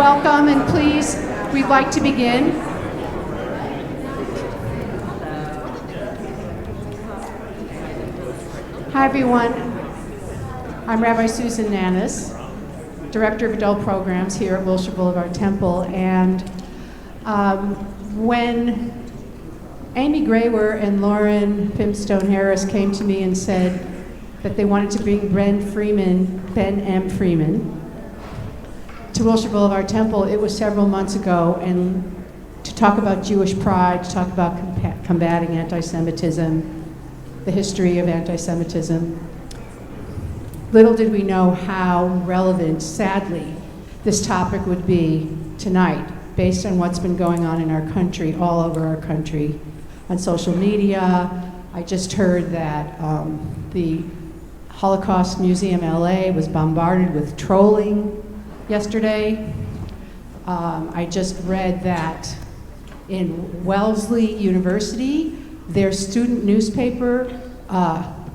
welcome, and please, we'd like to begin. Hi, everyone. I'm Rabbi Susan Nanis, Director of Adult Programs here at Wilshire Boulevard Temple, and when Amy Grawer and Lauren Pimpstone Harris came to me and said that they wanted to bring Ben M. Freeman, to Wilshire Boulevard Temple, it was several months ago, and to talk about Jewish pride, to talk about combating anti-Semitism, the history of anti-Semitism. Little did we know how relevant, sadly, this topic would be tonight, based on what's been going on in our country, all over our country, on social media. I just heard that the Holocaust Museum LA was bombarded with trolling yesterday. I just read that in Wellesley University, their student newspaper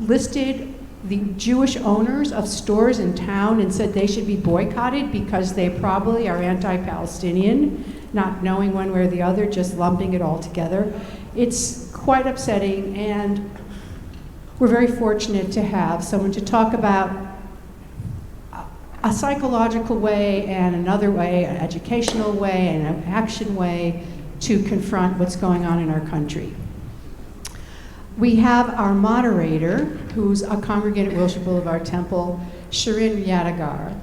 listed the Jewish owners of stores in town and said they should be boycotted because they probably are anti-Palestinian, not knowing one way or the other, just lumping it all together. It's quite upsetting, and we're very fortunate to have someone to talk about a psychological way and another way, an educational way and an action way to confront what's going on in our country. We have our moderator, who's a congregant at Wilshire Boulevard Temple, Shirin Yadigar.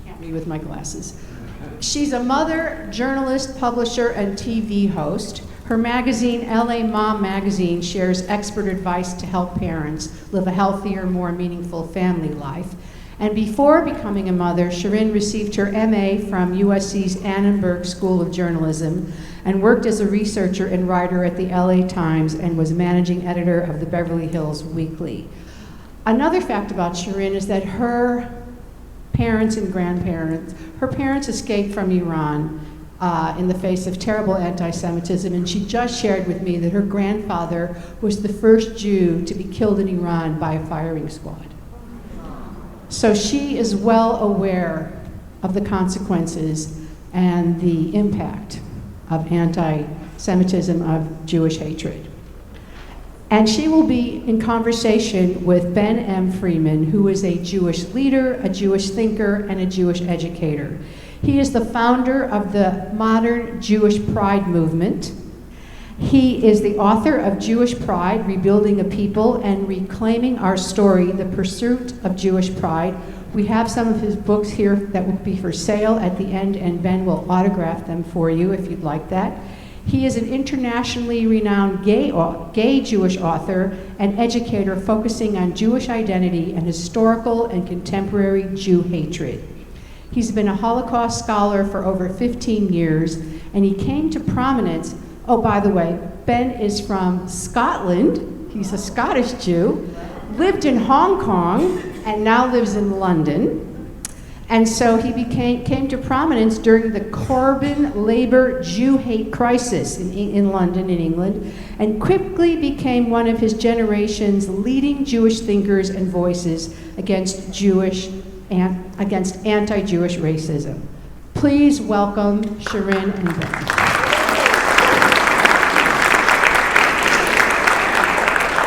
Can't read with my glasses. She's a mother, journalist, publisher, and TV host. Her magazine, LA Mom Magazine, shares expert advice to help parents live a healthier, more meaningful family life. And before becoming a mother, Shirin received her MA from USC's Annenberg School of Journalism and worked as a researcher and writer at the LA Times and was managing editor of the Beverly Hills Weekly. Another fact about Shirin is that her parents and grandparents, her parents escaped from Iran in the face of terrible anti-Semitism, and she just shared with me that her grandfather was the first Jew to be killed in Iran by a firing squad. So she is well aware of the consequences and the impact of anti-Semitism, of Jewish hatred. And she will be in conversation with Ben M. Freeman, who is a Jewish leader, a Jewish thinker, and a Jewish educator. He is the founder of the modern Jewish Pride movement. He is the author of Jewish Pride, Rebuilding a People and Reclaiming Our Story, The Pursuit of Jewish Pride. We have some of his books here that will be for sale at the end, and Ben will autograph them for you if you'd like that. He is an internationally renowned gay Jewish author and educator focusing on Jewish identity and historical and contemporary Jew hatred. He's been a Holocaust scholar for over 15 years, and he came to prominence. Oh, by the way, Ben is from Scotland. He's a Scottish Jew, lived in Hong Kong, and now lives in London. And so he came to prominence during the Corbyn Labour Jew hate crisis in London, in England, and quickly became one of his generation's leading Jewish thinkers and voices against anti-Jewish racism. Please welcome Shirin and Ben.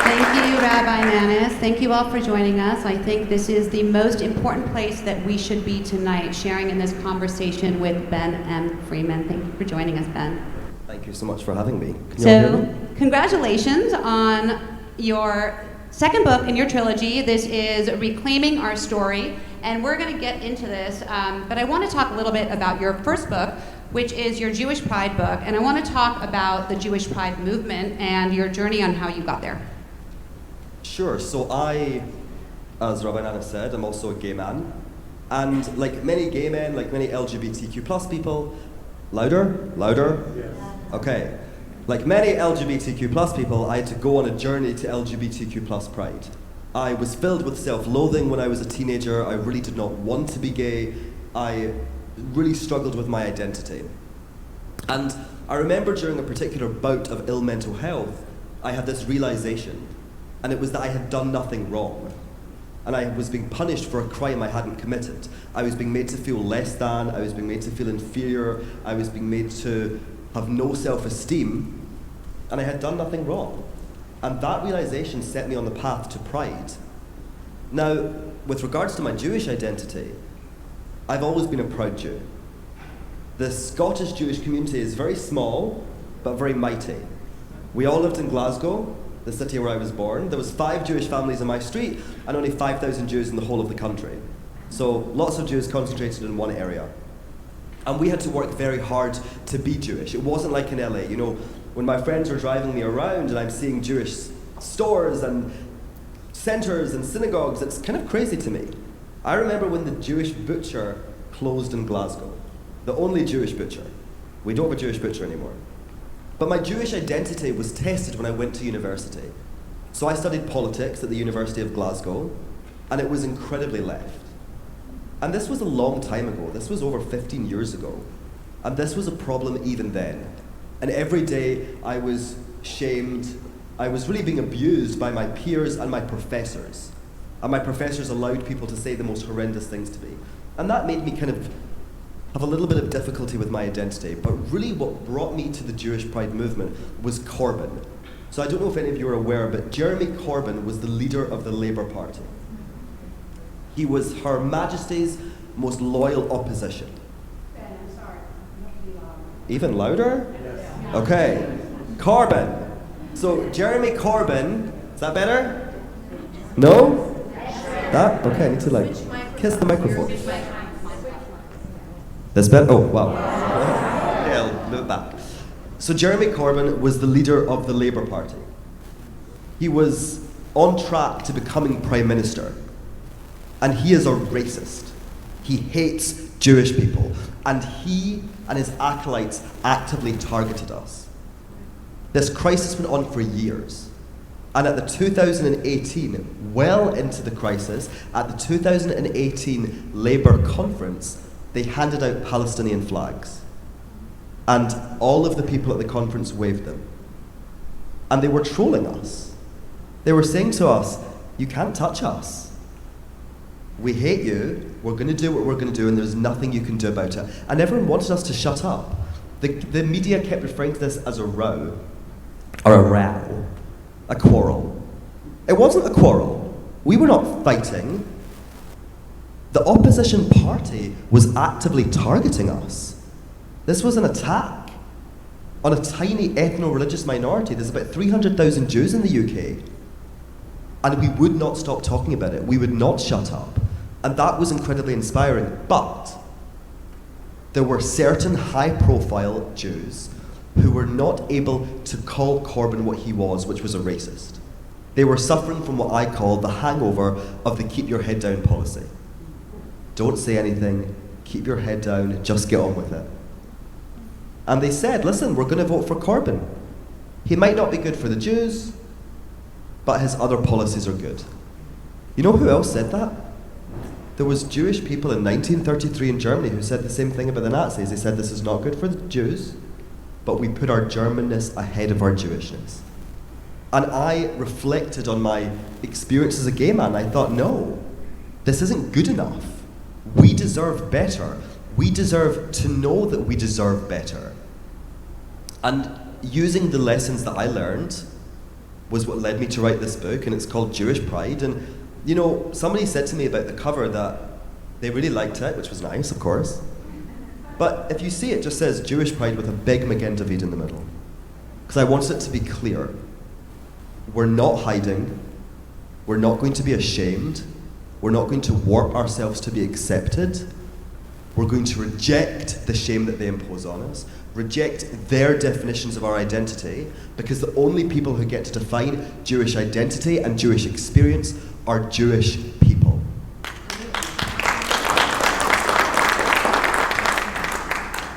Thank you, Rabbi Nanis. Thank you all for joining us. I think this is the most important place that we should be tonight, sharing in this conversation with Ben M. Freeman. Thank you for joining us, Ben. Thank you so much for having me. Can you all hear me? Congratulations on your second book in your trilogy. This is Reclaiming Our Story, and we're going to get into this, but I want to talk a little bit about your first book, which is your Jewish Pride book, and I want to talk about the Jewish Pride movement and your journey on how you got there. Sure. So I, as Rabbi Nanis said, I'm also a gay man. And like many gay men, like many LGBTQ plus people, louder? Yes. Okay. Like many LGBTQ plus people, I had to go on a journey to LGBTQ plus pride. I was filled with self-loathing when I was a teenager. I really did not want to be gay. I really struggled with my identity. And I remember during a particular bout of ill mental health, I had this realization. And it was that I had done nothing wrong. And I was being punished for a crime I hadn't committed. I was being made to feel less than, I was being made to feel inferior, I was being made to have no self-esteem, and I had done nothing wrong. And that realization set me on the path to pride. Now, with regards to my Jewish identity, I've always been a proud Jew. The Scottish Jewish community is very small, but very mighty. We all lived in Glasgow, the city where I was born. There was 5 Jewish families in my street, and only 5,000 Jews in the whole of the country. So lots of Jews concentrated in one area. And we had to work very hard to be Jewish. It wasn't like in LA, you know, when my friends are driving me around and I'm seeing Jewish stores and centers and synagogues, it's kind of crazy to me. I remember when the Jewish butcher closed in Glasgow, the only Jewish butcher. We don't have a Jewish butcher anymore. But my Jewish identity was tested when I went to university. So I studied politics at the University of Glasgow, and it was incredibly left. And this was a long time ago. This was over 15 years ago. And this was a problem even then. And every day I was shamed. I was really being abused by my peers and my professors. And my professors allowed people to say the most horrendous things to me. And that made me kind of have a little bit of difficulty with my identity. But really what brought me to the Jewish Pride movement was Corbyn. So I don't know if any of you are aware, but Jeremy Corbyn was the leader of the Labour Party. He was Her Majesty's most loyal opposition. Ben, I'm sorry. Even louder? Yes. Okay. Corbyn. So Jeremy Corbyn, is that better? No? That? Okay, I need to like kiss the microphone. That's better? Oh, wow. Yeah, I'll move it back. So Jeremy Corbyn was the leader of the Labour Party. He was on track to becoming Prime Minister. And he is a racist. He hates Jewish people. And he and his acolytes actively targeted us. This crisis went on for years. And at the 2018, well into the crisis, at the 2018 Labour conference, they handed out Palestinian flags. And all of the people at the conference waved them. And they were trolling us. They were saying to us, you can't touch us. We hate you, we're going to do what we're going to do, and there's nothing you can do about it. And everyone wanted us to shut up. The media kept referring to this as a row, or a row, a quarrel. It wasn't a quarrel. We were not fighting. The opposition party was actively targeting us. This was an attack on a tiny ethno-religious minority. There's about 300,000 Jews in the UK. And we would not stop talking about it. We would not shut up. And that was incredibly inspiring. But there were certain high-profile Jews who were not able to call Corbyn what he was, which was a racist. They were suffering from what I call the hangover of the keep your head down policy. Don't say anything, keep your head down, just get on with it. And they said, listen, we're going to vote for Corbyn. He might not be good for the Jews, but his other policies are good. You know who else said that? There was Jewish people in 1933 in Germany who said the same thing about the Nazis. They said this is not good for the Jews, but we put our Germanness ahead of our Jewishness. And I reflected on my experience as a gay man. I thought, no, this isn't good enough. We deserve better. We deserve to know that we deserve better. And using the lessons that I learned was what led me to write this book, and it's called Jewish Pride. And you know, somebody said to me about the cover that they really liked it, which was nice, of course. But if you see, it just says Jewish Pride with a big Magenta David in the middle. Because I wanted it to be clear. We're not hiding. We're not going to be ashamed. We're not going to warp ourselves to be accepted. We're going to reject the shame that they impose on us, reject their definitions of our identity, because the only people who get to define Jewish identity and Jewish experience are Jewish people.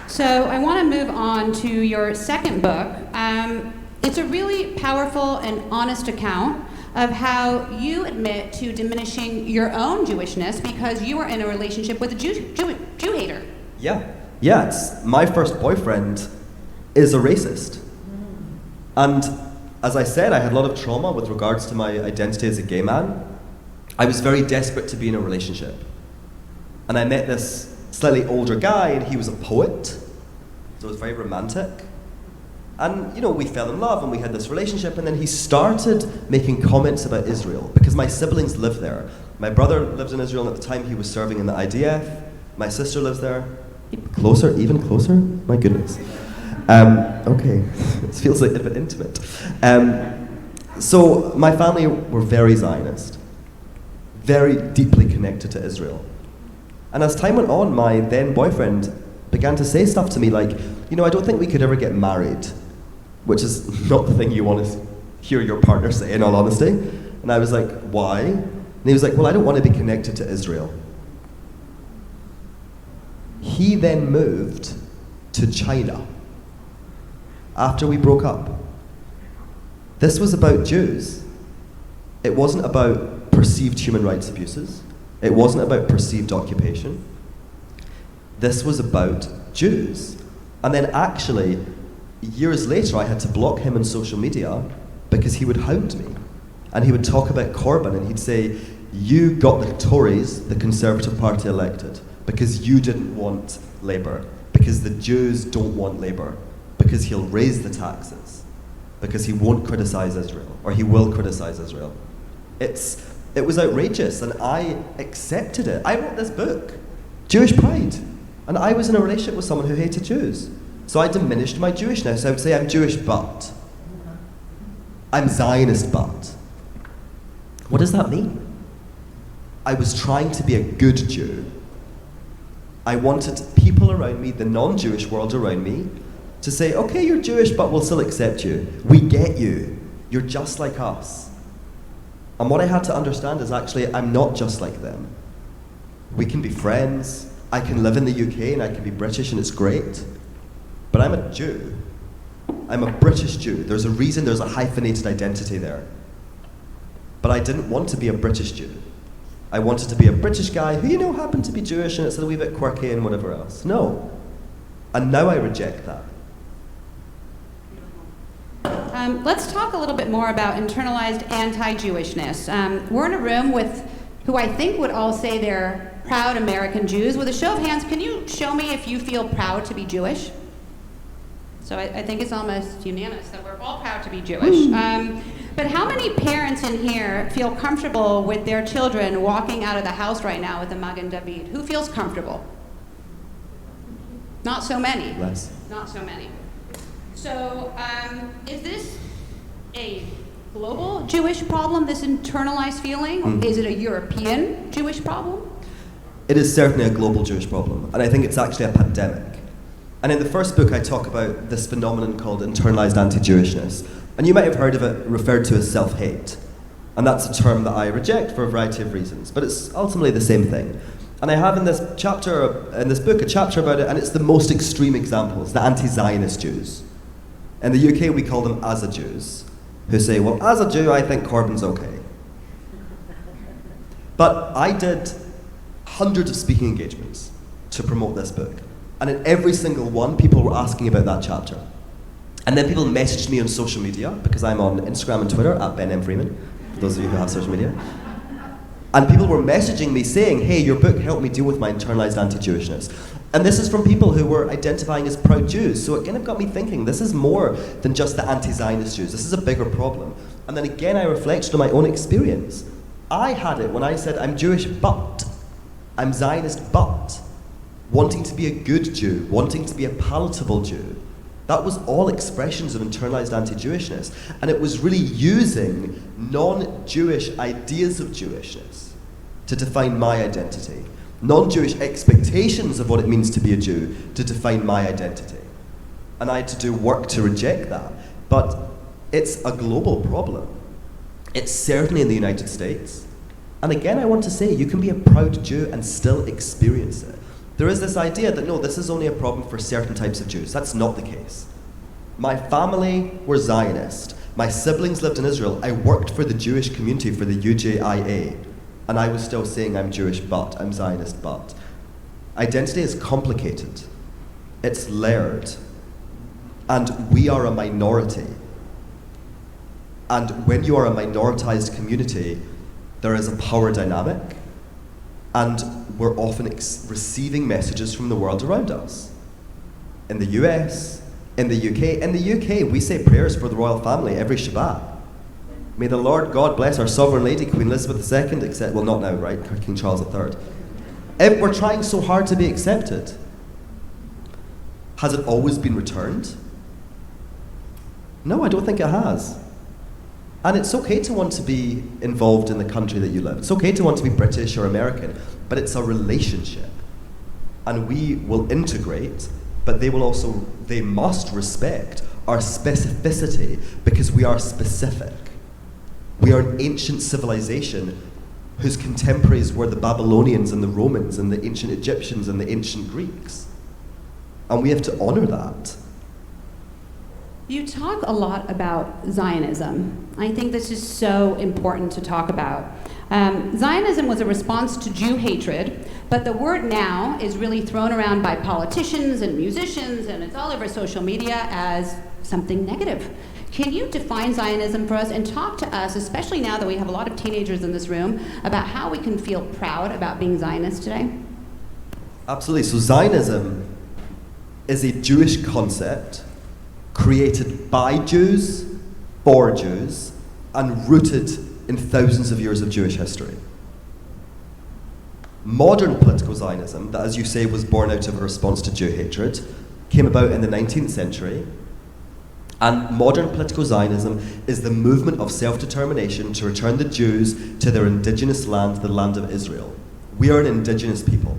So I want to move on to your second book. It's a really powerful and honest account of how you admit to diminishing your own Jewishness because you were in a relationship with a Jew hater. Yeah, my first boyfriend is a racist. And as I said, I had a lot of trauma with regards to my identity as a gay man. I was very desperate to be in a relationship. And I met this slightly older guy, and he was a poet, so it was very romantic. And, we fell in love, and we had this relationship, and then he started making comments about Israel, because my siblings live there. My brother lived in Israel, and at the time he was serving in the IDF. My sister lives there. Closer, even closer? My goodness. Okay, this feels like a bit intimate. So my family were very Zionist, very deeply connected to Israel. And as time went on, my then boyfriend began to say stuff to me like, I don't think we could ever get married, which is not the thing you want to hear your partner say, in all honesty. And I was like, why? And he was like, well, I don't want to be connected to Israel. He then moved to China after we broke up. This was about Jews. It wasn't about perceived human rights abuses. It wasn't about perceived occupation. This was about Jews. And then actually, years later, I had to block him on social media because he would hound me. And he would talk about Corbyn, and he'd say, you got the Tories, the Conservative Party, elected because you didn't want Labour, because the Jews don't want Labour, because he'll raise the taxes, because he won't criticise Israel, or he will criticise Israel. It was outrageous, and I accepted it. I wrote this book, Jewish Pride, and I was in a relationship with someone who hated Jews. So I diminished my Jewishness. I would say I'm Jewish, but. I'm Zionist, but. What does that mean? I was trying to be a good Jew. I wanted people around me, the non-Jewish world around me, to say, okay, you're Jewish, but we'll still accept you. We get you. You're just like us. And what I had to understand is actually, I'm not just like them. We can be friends. I can live in the UK and I can be British and it's great. But I'm a Jew. I'm a British Jew. There's a reason there's a hyphenated identity there. But I didn't want to be a British Jew. I wanted to be a British guy who, happened to be Jewish and it's a wee bit quirky and whatever else. No. And now I reject that. Let's talk a little bit more about internalized anti-Jewishness. We're in a room with who I think would all say they're proud American Jews. With a show of hands, can you show me if you feel proud to be Jewish? So I think it's almost unanimous that we're all proud to be Jewish. But how many parents in here feel comfortable with their children walking out of the house right now with a Magen David? Who feels comfortable? Not so many. Less. Not so many. So is this a global Jewish problem, this internalized feeling? Is it a European Jewish problem? It is certainly a global Jewish problem, and I think it's actually a pandemic. And in the first book, I talk about this phenomenon called internalized anti-Jewishness. And you might have heard of it referred to as self-hate. And that's a term that I reject for a variety of reasons, but it's ultimately the same thing. And I have in this book, a chapter about it, and it's the most extreme examples, the anti-Zionist Jews. In the UK, we call them Asa Jews, who say, well, as a Jew, I think Corbyn's okay. But I did hundreds of speaking engagements to promote this book. And in every single one, people were asking about that chapter. And then people messaged me on social media, because I'm on Instagram and Twitter, at Ben M. Freeman, for those of you who have social media. And people were messaging me saying, hey, your book helped me deal with my internalized anti-Jewishness. And this is from people who were identifying as proud Jews. So it kind of got me thinking, this is more than just the anti-Zionist Jews. This is a bigger problem. And then again, I reflected on my own experience. I had it when I said, I'm Jewish, but. I'm Zionist, but. Wanting to be a good Jew, wanting to be a palatable Jew. That was all expressions of internalized anti-Jewishness. And it was really using non-Jewish ideas of Jewishness to define my identity. Non-Jewish expectations of what it means to be a Jew to define my identity. And I had to do work to reject that. But it's a global problem. It's certainly in the United States. And again, I want to say, you can be a proud Jew and still experience it. There is this idea that, no, this is only a problem for certain types of Jews. That's not the case. My family were Zionist. My siblings lived in Israel. I worked for the Jewish community for the UJIA. And I was still saying I'm Jewish, but I'm Zionist, but. Identity is complicated. It's layered. And we are a minority. And when you are a minoritized community, there is a power dynamic, and we're often receiving messages from the world around us. In the US, in the UK. In the UK, we say prayers for the royal family every Shabbat. May the Lord God bless our sovereign lady, Queen Elizabeth II, except, well, not now, right? King Charles III. We're trying so hard to be accepted. Has it always been returned? No, I don't think it has. And it's okay to want to be involved in the country that you live. It's okay to want to be British or American, but it's a relationship. And we will integrate, but they must respect our specificity because we are specific. We are an ancient civilization whose contemporaries were the Babylonians and the Romans and the ancient Egyptians and the ancient Greeks. And we have to honor that. You talk a lot about Zionism. I think this is so important to talk about. Zionism was a response to Jew hatred, but the word now is really thrown around by politicians and musicians, and it's all over social media as something negative. Can you define Zionism for us and talk to us, especially now that we have a lot of teenagers in this room, about how we can feel proud about being Zionist today? Absolutely. So Zionism is a Jewish concept created by Jews, for Jews, and rooted in thousands of years of Jewish history. Modern political Zionism, that as you say was born out of a response to Jew hatred, came about in the 19th century. And modern political Zionism is the movement of self-determination to return the Jews to their indigenous land, the land of Israel. We are an indigenous people.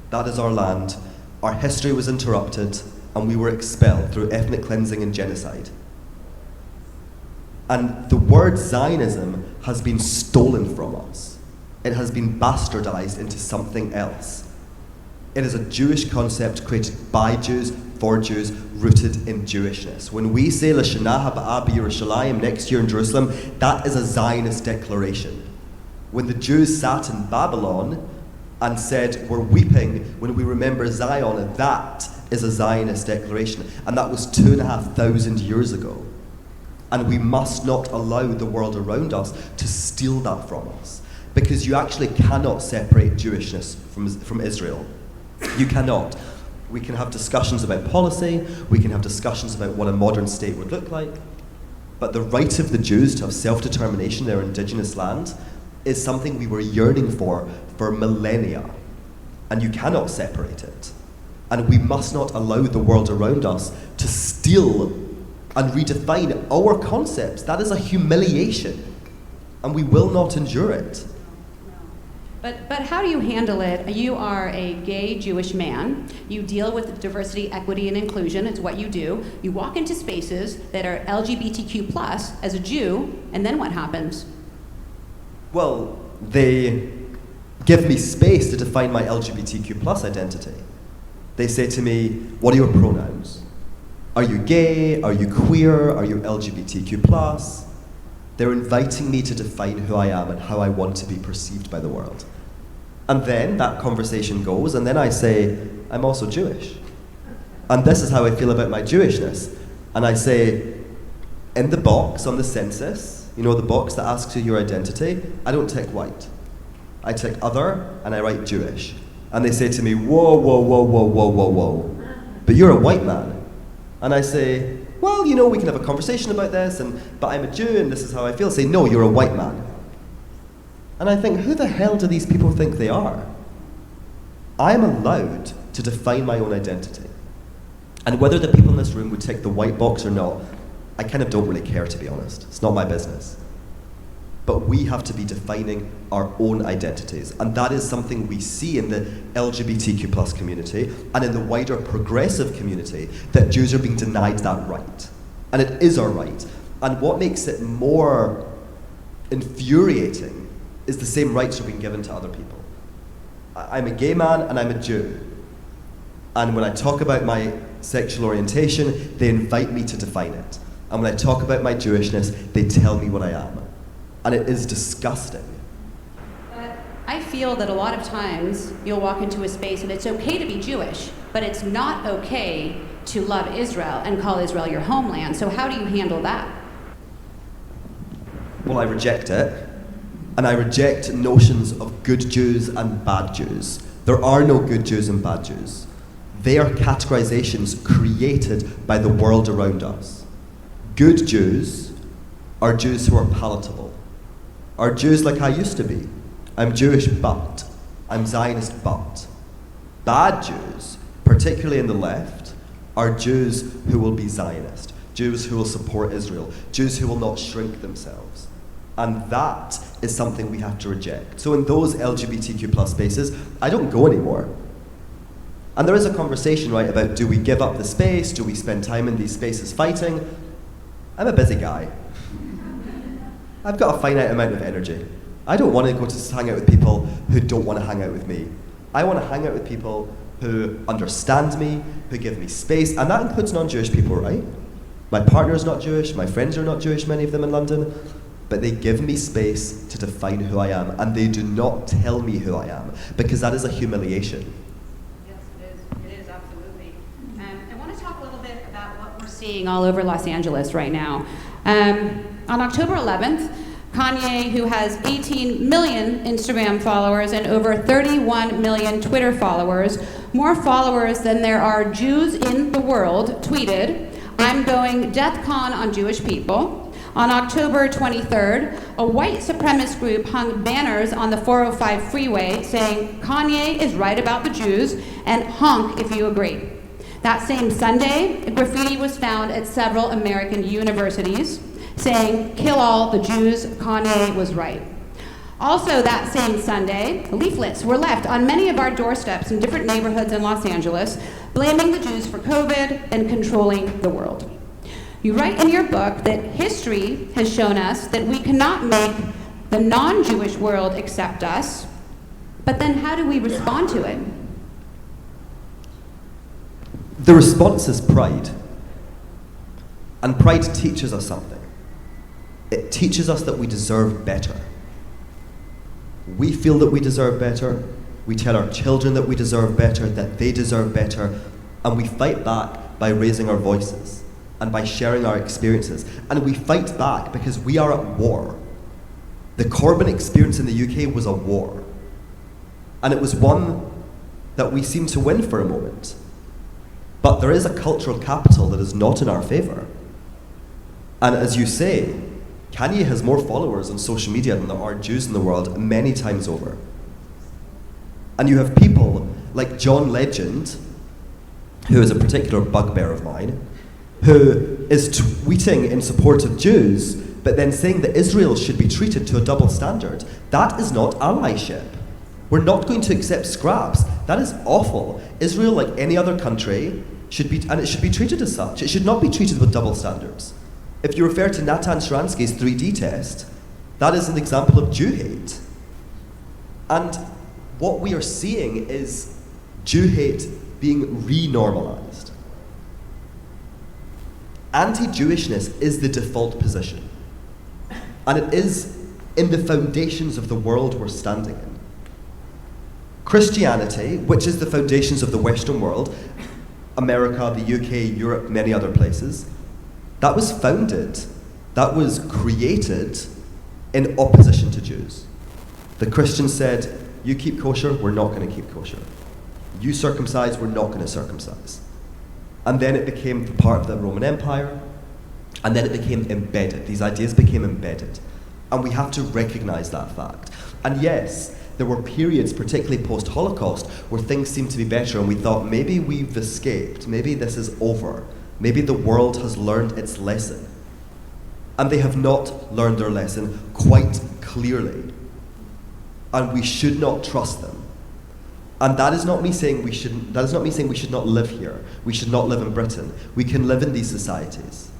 That is our land. Our history was interrupted, and we were expelled through ethnic cleansing and genocide. And the word Zionism has been stolen from us. It has been bastardized into something else. It is a Jewish concept created by Jews, for Jews, rooted in Jewishness. When we say L'Shana Haba'ah B'Yerushalayim, next year in Jerusalem, that is a Zionist declaration. When the Jews sat in Babylon and said, we're weeping when we remember Zion, that is a Zionist declaration. And that was 2,500 years ago. And we must not allow the world around us to steal that from us. Because you actually cannot separate Jewishness from Israel. You cannot. We can have discussions about policy, we can have discussions about what a modern state would look like, but the right of the Jews to have self-determination in their indigenous land is something we were yearning for millennia. And you cannot separate it. And we must not allow the world around us to steal and redefine our concepts. That is a humiliation. And we will not endure it. But how do you handle it? You are a gay Jewish man. You deal with diversity, equity, and inclusion. It's what you do. You walk into spaces that are LGBTQ+ as a Jew, and then what happens? Well, they give me space to define my LGBTQ+ identity. They say to me, what are your pronouns? Are you gay? Are you queer? Are you LGBTQ+? They're inviting me to define who I am and how I want to be perceived by the world. And then that conversation goes, and then I say, I'm also Jewish. And this is how I feel about my Jewishness. And I say, in the box on the census, you know, the box that asks you your identity, I don't tick white. I tick other, and I write Jewish. And they say to me, whoa, whoa, whoa, whoa, whoa, whoa, whoa. But you're a white man. And I say, well, you know, we can have a conversation about this, but I'm a Jew and this is how I feel. Say, no, you're a white man. And I think, who the hell do these people think they are? I'm allowed to define my own identity. And whether the people in this room would tick the white box or not, I kind of don't really care, to be honest. It's not my business. But we have to be defining our own identities. And that is something we see in the LGBTQ+ community and in the wider progressive community, that Jews are being denied that right. And it is our right. And what makes it more infuriating is the same rights are being given to other people. I'm a gay man and I'm a Jew. And when I talk about my sexual orientation, they invite me to define it. And when I talk about my Jewishness, they tell me what I am. And it is disgusting. I feel that a lot of times you'll walk into a space and it's okay to be Jewish, but it's not okay to love Israel and call Israel your homeland. So how do you handle that? Well, I reject it. and I reject notions of good Jews and bad Jews. There are no good Jews and bad Jews. They are categorizations created by the world around us. Good Jews are Jews who are palatable, are Jews like I used to be. I'm Jewish but, I'm Zionist but. Bad Jews, particularly in the left, are Jews who will be Zionist, Jews who will support Israel, Jews who will not shrink themselves. And that is something we have to reject. So in those LGBTQ plus spaces, I don't go anymore. And there is a conversation, right, about do we give up the space, do we spend time in these spaces fighting? I'm a busy guy. I've got a finite amount of energy. I don't want to go to hang out with people who don't want to hang out with me. I want to hang out with people who understand me, who give me space, and that includes non-Jewish people, right? My partner's not Jewish, my friends are not Jewish, many of them in London, but they give me space to define who I am, and they do not tell me who I am, because that is a humiliation. Yes, it is, absolutely. I want to talk a little bit about what we're seeing all over Los Angeles right now. On October 11th, Kanye, who has 18 million Instagram followers and over 31 million Twitter followers, more followers than there are Jews in the world, tweeted, "I'm going DEath Con on Jewish people." On October 23rd, a white supremacist group hung banners on the 405 freeway saying, "Kanye is right about the Jews," and "honk if you agree." That same Sunday, graffiti was found at several American universities saying, "Kill all the Jews, Kanye was right." Also that same Sunday, leaflets were left on many of our doorsteps in different neighborhoods in Los Angeles, blaming the Jews for COVID and controlling the world. You write in your book that history has shown us that we cannot make the non-Jewish world accept us, but then how do we respond to it? The response is pride. And pride teaches us something. It teaches us that we deserve better. We feel that we deserve better. We tell our children that we deserve better, that they deserve better, and we fight back by raising our voices and by sharing our experiences. And we fight back because we are at war. The Corbyn experience in the UK was a war. And it was one that we seemed to win for a moment. But there is a cultural capital that is not in our favour. And as you say, Kanye has more followers on social media than there are Jews in the world many times over. And you have people like John Legend, who is a particular bugbear of mine, who is tweeting in support of Jews, but then saying that Israel should be treated to a double standard. That is not allyship. We're not going to accept scraps. That is awful. Israel, like any other country, should be, and it should be treated as such. It should not be treated with double standards. If you refer to Natan Sharansky's 3D test, that is an example of Jew hate. And what we are seeing is Jew hate being re-normalized. Anti-Jewishness is the default position. And it is in the foundations of the world we're standing in. Christianity, which is the foundations of the Western world, America, the UK, Europe, many other places, that was founded, that was created in opposition to Jews. The Christians said, you keep kosher, we're not going to keep kosher. You circumcise, we're not going to circumcise. And then it became part of the Roman Empire, and then it became embedded. These ideas became embedded. And we have to recognize that fact. And yes, there were periods, particularly post-Holocaust, where things seemed to be better, and we thought, maybe we've escaped, maybe this is over. Maybe the world has learned its lesson. And they have not learned their lesson quite clearly. And we should not trust them. And that is not me saying we shouldn't, that is not me saying we should not live here. We should not live in Britain. We can live in these societies.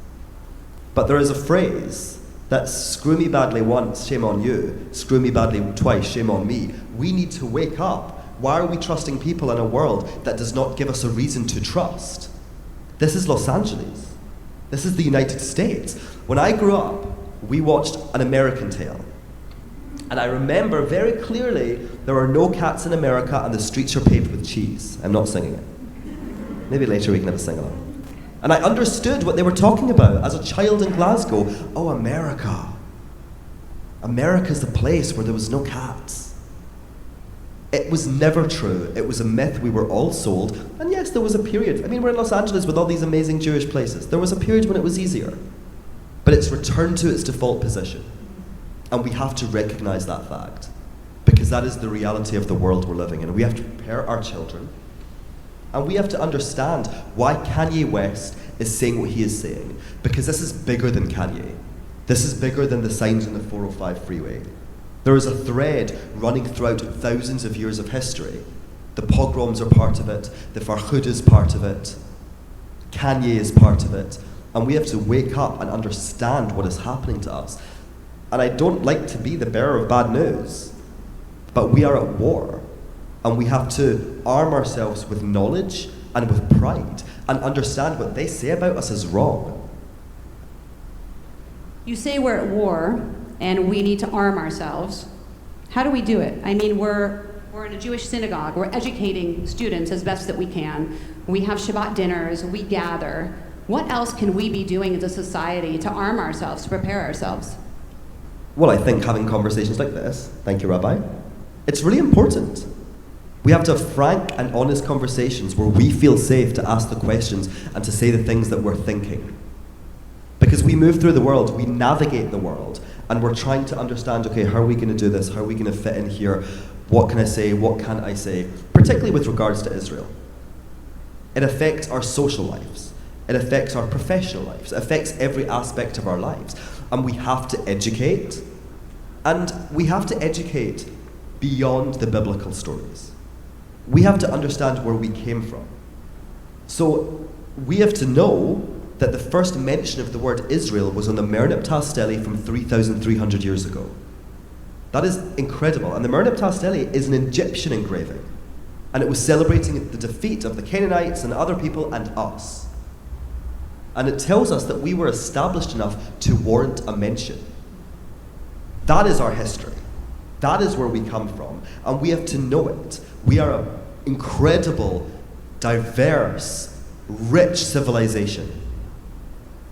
But there is a phrase that's screw me badly once, shame on you. Screw me badly twice, shame on me. We need to wake up. Why are we trusting people in a world that does not give us a reason to trust? This is Los Angeles. This is the United States. When I grew up, we watched An American Tale. And I remember very clearly there are no cats in America and the streets are paved with cheese. I'm not singing it. Maybe later we can have a sing-along. And I understood what they were talking about as a child in Glasgow. Oh, America. America's the place where there was no cats. It was never true. It was a myth we were all sold. And yes, there was a period. I mean, we're in Los Angeles with all these amazing Jewish places. There was a period when it was easier. But it's returned to its default position. And we have to recognize that fact. Because that is the reality of the world we're living in. And we have to prepare our children. And we have to understand why Kanye West is saying what he is saying. Because this is bigger than Kanye. This is bigger than the signs on the 405 freeway. There is a thread running throughout thousands of years of history. The pogroms are part of it. The Farhud is part of it. Kanye is part of it. And we have to wake up and understand what is happening to us. And I don't like to be the bearer of bad news, but we are at war. And we have to arm ourselves with knowledge and with pride and understand what they say about us is wrong. You say we're at war and we need to arm ourselves. How do we do it? I mean, we're in a Jewish synagogue. We're educating students as best that we can. We have Shabbat dinners. We gather. What else can we be doing as a society to arm ourselves, to prepare ourselves? Well, I think having conversations like this, thank you, Rabbi, it's really important. We have to have frank and honest conversations where we feel safe to ask the questions and to say the things that we're thinking. Because we move through the world, we navigate the world, and we're trying to understand, okay, how are we going to do this? How are we going to fit in here? What can I say? What can't I say? Particularly with regards to Israel. It affects our social lives. It affects our professional lives. It affects every aspect of our lives. And we have to educate. And we have to educate beyond the biblical stories. We have to understand where we came from. So we have to know that the first mention of the word Israel was on the Merneptah stele from 3,300 years ago. That is incredible. And the Merneptah stele is an Egyptian engraving. And it was celebrating the defeat of the Canaanites and other people and us. And it tells us that we were established enough to warrant a mention. That is our history. That is where we come from. And we have to know it. We are an incredible, diverse, rich civilization.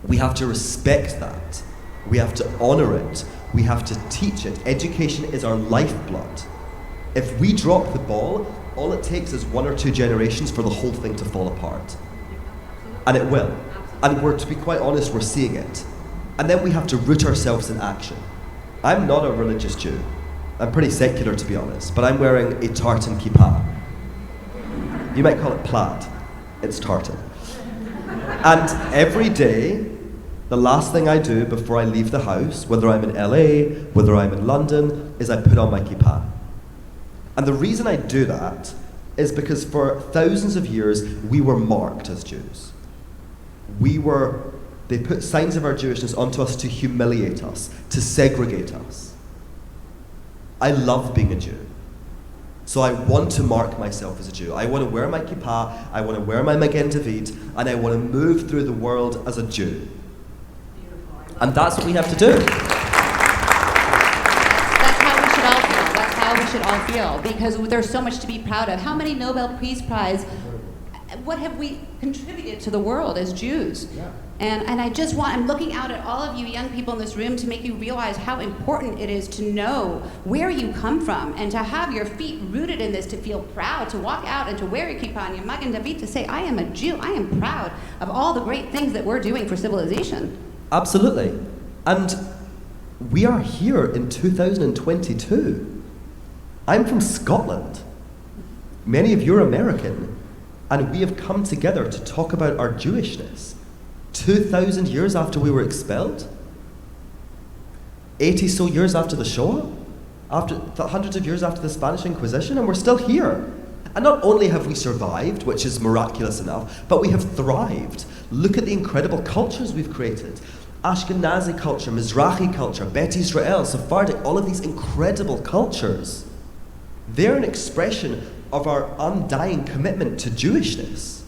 We have to respect that. We have to honor it. We have to teach it. Education is our lifeblood. If we drop the ball, all it takes is 1 or 2 generations for the whole thing to fall apart. And it will. And to be quite honest, we're seeing it. And then we have to root ourselves in action. I'm not a religious Jew. I'm pretty secular, to be honest, but I'm wearing a tartan kippah. You might call it plaid. It's tartan. And every day, the last thing I do before I leave the house, whether I'm in LA, whether I'm in London, is I put on my kippah. And the reason I do that is because for thousands of years, we were marked as Jews. They put signs of our Jewishness onto us to humiliate us, to segregate us. I love being a Jew. So I want to mark myself as a Jew. I want to wear my kippah, I want to wear my Magen David, and I want to move through the world as a Jew. And that's what we have to do. That's how we should all feel. That's how we should all feel, because there's so much to be proud of. How many Nobel Peace Prize, what have we contributed to the world as Jews? Yeah. And I'm looking out at all of you young people in this room to make you realize how important it is to know where you come from and to have your feet rooted in this, to feel proud, to walk out and to wear your kippah and your Magen David, to say, I am a Jew, I am proud of all the great things that we're doing for civilization. Absolutely. And we are here in 2022. I'm from Scotland. Many of you are American. And we have come together to talk about our Jewishness. 2,000 years after we were expelled? 80 so years after the Shoah? After hundreds of years after the Spanish Inquisition? And we're still here. And not only have we survived, which is miraculous enough, but we have thrived. Look at the incredible cultures we've created. Ashkenazi culture, Mizrahi culture, Bet Israel, Sephardic, all of these incredible cultures. They're an expression of our undying commitment to Jewishness.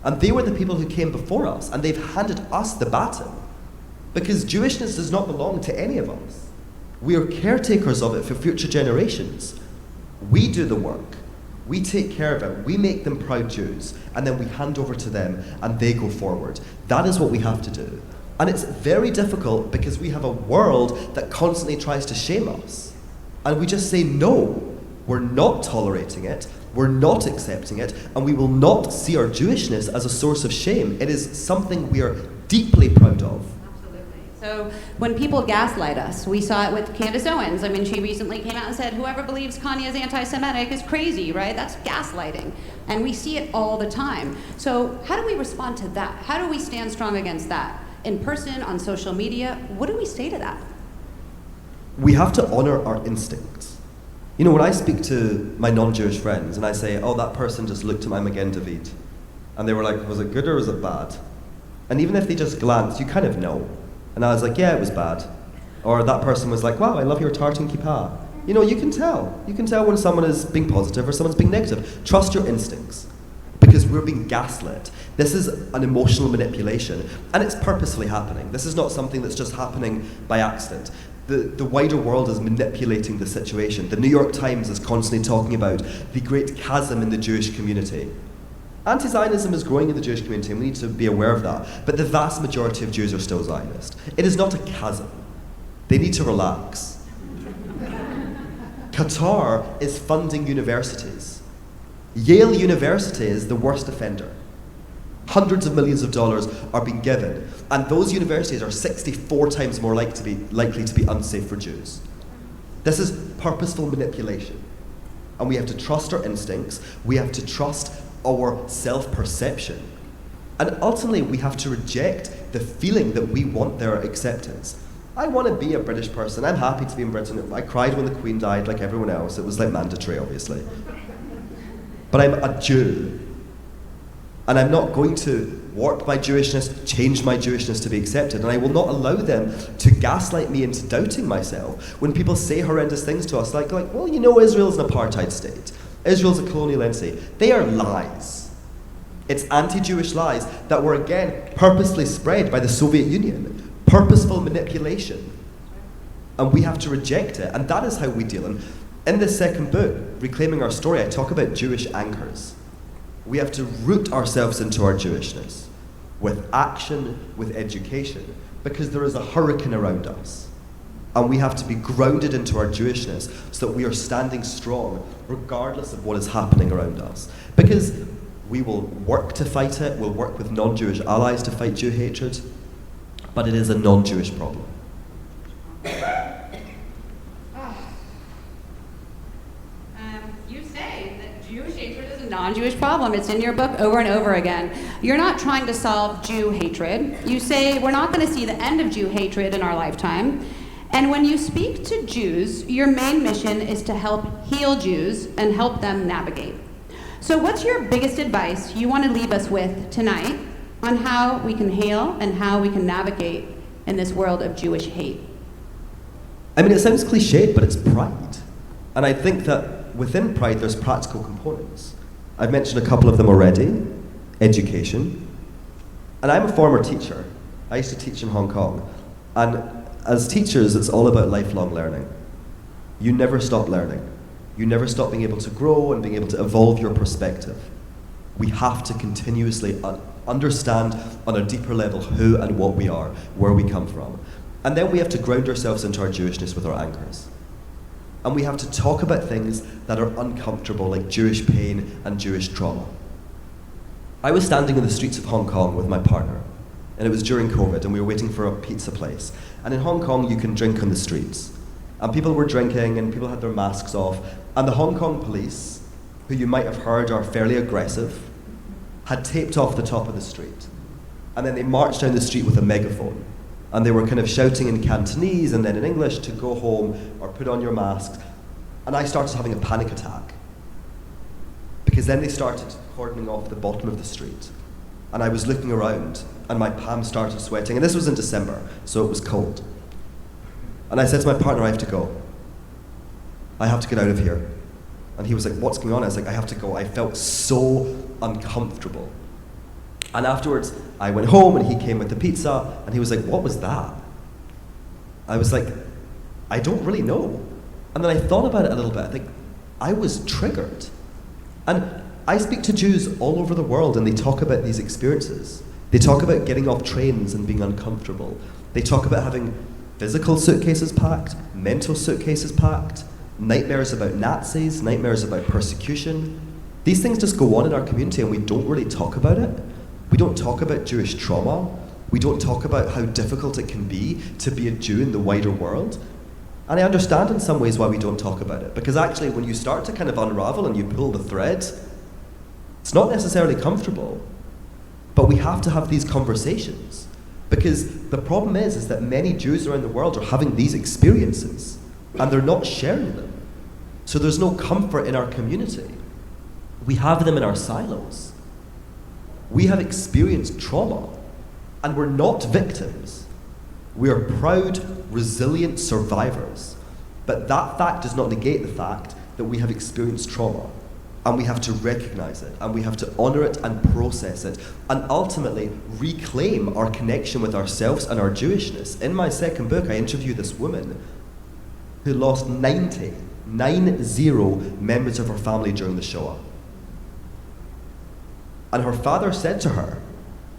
And they were the people who came before us, and they've handed us the baton. Because Jewishness does not belong to any of us. We are caretakers of it for future generations. We do the work. We take care of it. We make them proud Jews. And then we hand over to them, and they go forward. That is what we have to do. And it's very difficult because we have a world that constantly tries to shame us. And we just say, no, we're not tolerating it, we're not accepting it, and we will not see our Jewishness as a source of shame. It is something we are deeply proud of. So when people gaslight us, we saw it with Candace Owens. I mean, she recently came out and said, whoever believes Kanye is anti-Semitic is crazy, right? That's gaslighting. And we see it all the time. So how do we respond to that? How do we stand strong against that? In person, on social media, what do we say to that? We have to honor our instincts. You know, when I speak to my non-Jewish friends and I say, oh, that person just looked at my Magen David, and they were like, was it good or was it bad? And even if they just glance, you kind of know. And I was like, yeah, it was bad. Or that person was like, wow, I love your tartan kippah. You know, you can tell. You can tell when someone is being positive or someone's being negative. Trust your instincts. Because we're being gaslit. This is an emotional manipulation, and it's purposefully happening. This is not something that's just happening by accident. The wider world is manipulating the situation. The New York Times is constantly talking about the great chasm in the Jewish community. Anti-Zionism is growing in the Jewish community, and we need to be aware of that. But the vast majority of Jews are still Zionist. It is not a chasm. They need to relax. Qatar is funding universities. Yale University is the worst offender. Hundreds of millions of dollars are being given, and those universities are 64 times more likely to be unsafe for Jews. This is purposeful manipulation. And we have to trust our instincts, we have to trust our self-perception, and ultimately we have to reject the feeling that we want their acceptance. I want to be a British person, I'm happy to be in Britain. I cried when the Queen died like everyone else, it was like mandatory obviously. But I'm a Jew. And I'm not going to warp my Jewishness, change my Jewishness to be accepted. And I will not allow them to gaslight me into doubting myself. When people say horrendous things to us, like well, you know, Israel's an apartheid state. Israel's a colonial entity. They are lies. It's anti-Jewish lies that were, again, purposely spread by the Soviet Union. Purposeful manipulation. And we have to reject it. And that is how we deal. And in this second book, Reclaiming Our Story, I talk about Jewish anchors. We have to root ourselves into our Jewishness with action, with education, because there is a hurricane around us. And we have to be grounded into our Jewishness so that we are standing strong regardless of what is happening around us. Because we will work to fight it, we'll work with non-Jewish allies to fight Jew hatred, but it is a non-Jewish problem. Non-Jewish problem. It's in your book over and over again. You're not trying to solve Jew hatred. You say we're not going to see the end of Jew hatred in our lifetime. And when you speak to Jews, your main mission is to help heal Jews and help them navigate. So what's your biggest advice you want to leave us with tonight on how we can heal and how we can navigate in this world of Jewish hate? I mean, it sounds cliched, but it's pride. And I think that within pride, there's practical components. I've mentioned a couple of them already. Education. And I'm a former teacher. I used to teach in Hong Kong. And as teachers, it's all about lifelong learning. You never stop learning. You never stop being able to grow and being able to evolve your perspective. We have to continuously understand on a deeper level who and what we are, where we come from. And then we have to ground ourselves into our Jewishness with our anchors. And we have to talk about things that are uncomfortable, like Jewish pain and Jewish trauma. I was standing in the streets of Hong Kong with my partner, and it was during COVID, and we were waiting for a pizza place. And in Hong Kong, you can drink on the streets. And people were drinking, and people had their masks off. And the Hong Kong police, who you might have heard are fairly aggressive, had taped off the top of the street. And then they marched down the street with a megaphone. And they were kind of shouting in Cantonese and then in English to go home or put on your masks. And I started having a panic attack. Because then they started cordoning off the bottom of the street. And I was looking around and my palms started sweating. And this was in December, so it was cold. And I said to my partner, I have to go. I have to get out of here. And he was like, what's going on? I was like, I have to go. I felt so uncomfortable. And afterwards, I went home and he came with the pizza and he was like, what was that? I was like, I don't really know. And then I thought about it a little bit. I think I was triggered. And I speak to Jews all over the world and they talk about these experiences. They talk about getting off trains and being uncomfortable. They talk about having physical suitcases packed, mental suitcases packed, nightmares about Nazis, nightmares about persecution. These things just go on in our community and we don't really talk about it. We don't talk about Jewish trauma. We don't talk about how difficult it can be to be a Jew in the wider world. And I understand in some ways why we don't talk about it, because actually when you start to kind of unravel and you pull the thread, it's not necessarily comfortable. But we have to have these conversations, because the problem is that many Jews around the world are having these experiences and they're not sharing them. So there's no comfort in our community. We have them in our silos. We have experienced trauma and we're not victims. We are proud, resilient survivors. But that fact does not negate the fact that we have experienced trauma. And we have to recognize it, and we have to honor it and process it, and ultimately reclaim our connection with ourselves and our Jewishness. In my second book, I interview this woman who lost 90 members of her family during the Shoah. And her father said to her,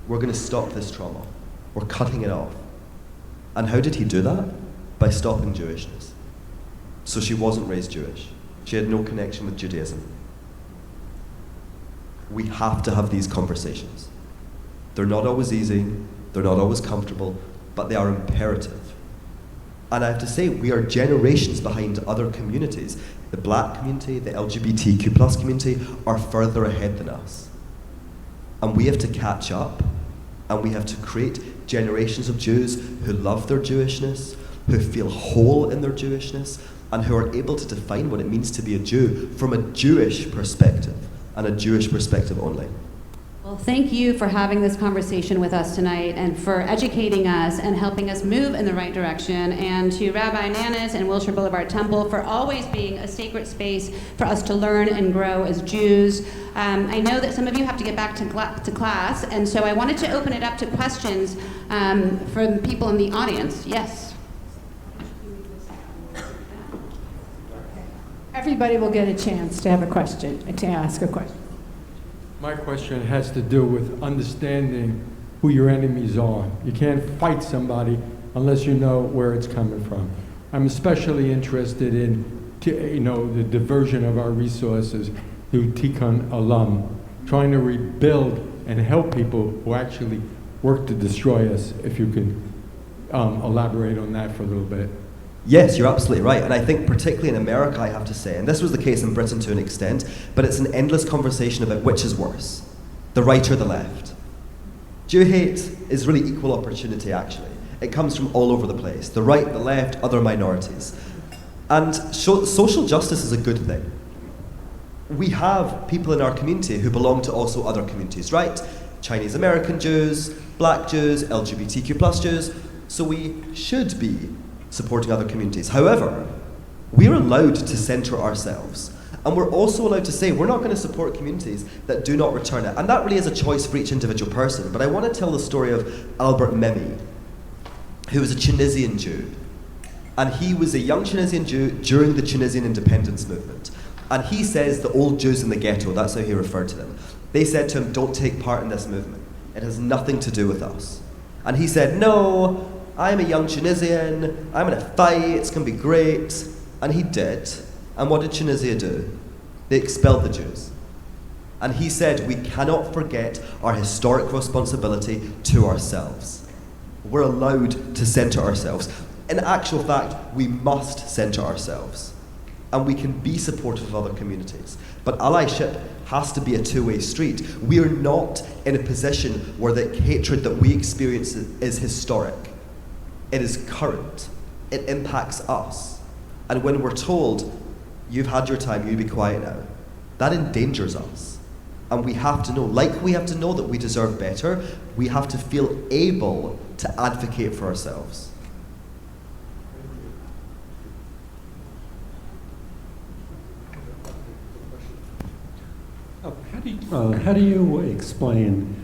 "We're going to stop this trauma. We're cutting it off." And how did he do that? By stopping Jewishness. So she wasn't raised Jewish. She had no connection with Judaism. We have to have these conversations. They're not always easy, they're not always comfortable, but they are imperative. And I have to say, we are generations behind other communities. The black community, the LGBTQ+ community are further ahead than us. And we have to catch up, and we have to create generations of Jews who love their Jewishness, who feel whole in their Jewishness, and who are able to define what it means to be a Jew from a Jewish perspective, and a Jewish perspective only. Well, thank you for having this conversation with us tonight and for educating us and helping us move in the right direction. And to Rabbi Nanis and Wilshire Boulevard Temple for always being a sacred space for us to learn and grow as Jews. I know that some of you have to get back to class, and so I wanted to open it up to questions from people in the audience. Yes. Everybody will get a chance to have a question, to ask a question. My question has to do with understanding who your enemies are. You can't fight somebody unless you know where it's coming from. I'm especially interested in, the diversion of our resources through Tikkun Olam, trying to rebuild and help people who actually work to destroy us. If you can elaborate on that for a little bit. Yes, you're absolutely right. And I think particularly in America, I have to say, and this was the case in Britain to an extent, but it's an endless conversation about which is worse, the right or the left. Jew hate is really equal opportunity, actually. It comes from all over the place, the right, the left, other minorities. And social justice is a good thing. We have people in our community who belong to also other communities, right? Chinese American Jews, black Jews, LGBTQ+ Jews, so we should be supporting other communities. However, we're allowed to center ourselves. And we're also allowed to say we're not going to support communities that do not return it. And that really is a choice for each individual person. But I want to tell the story of Albert Memmi, who was a Tunisian Jew. And he was a young Tunisian Jew during the Tunisian independence movement. And he says the old Jews in the ghetto, that's how he referred to them, they said to him, "Don't take part in this movement. It has nothing to do with us." And he said, "No, I'm a young Tunisian, I'm going to fight, it's going to be great." And he did. And what did Tunisia do? They expelled the Jews. And he said, we cannot forget our historic responsibility to ourselves. We're allowed to center ourselves. In actual fact, we must center ourselves. And we can be supportive of other communities. But allyship has to be a two-way street. We are not in a position where the hatred that we experience is historic. It is current. It impacts us. And when we're told, you've had your time, you be quiet now, that endangers us. And we have to know, like we have to know that we deserve better, we have to feel able to advocate for ourselves. How do you explain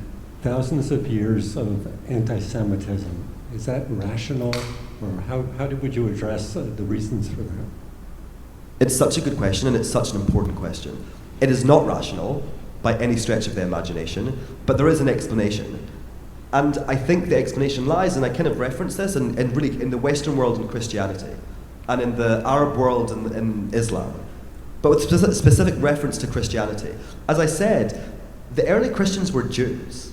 thousands of years of anti-Semitism? Is that rational, or how would you address the reasons for that? It's such a good question, and it's such an important question. It is not rational by any stretch of the imagination, but there is an explanation. And I think the explanation lies, and I kind of reference this, in really in the Western world and Christianity, and in the Arab world and in Islam, but with specific reference to Christianity. As I said, the early Christians were Jews.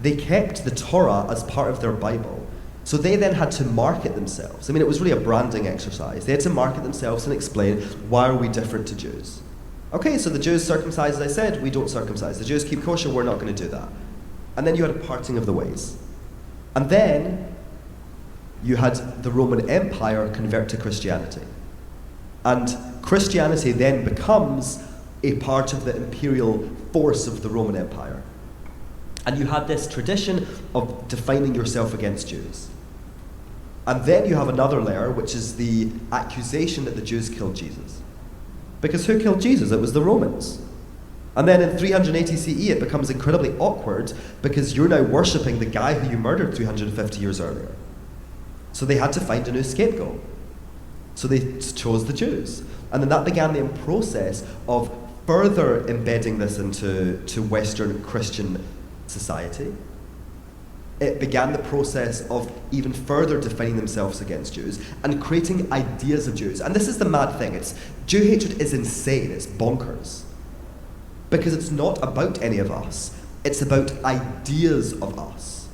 They kept the Torah as part of their Bible. So they then had to market themselves. I mean, it was really a branding exercise. They had to market themselves and explain, why are we different to Jews? Okay, so the Jews circumcise, as I said, we don't circumcise. The Jews keep kosher, we're not going to do that. And then you had a parting of the ways. And then you had the Roman Empire convert to Christianity. And Christianity then becomes a part of the imperial force of the Roman Empire. And you had this tradition of defining yourself against Jews. And then you have another layer, which is the accusation that the Jews killed Jesus. Because who killed Jesus? It was the Romans. And then in 380 CE, it becomes incredibly awkward because you're now worshipping the guy who you murdered 350 years earlier. So they had to find a new scapegoat. So they chose the Jews. And then that began the process of further embedding this into Western Christian society. It began the process of even further defining themselves against Jews and creating ideas of Jews. And this is the mad thing. Jew hatred is insane. It's bonkers. Because it's not about any of us. It's about ideas of us.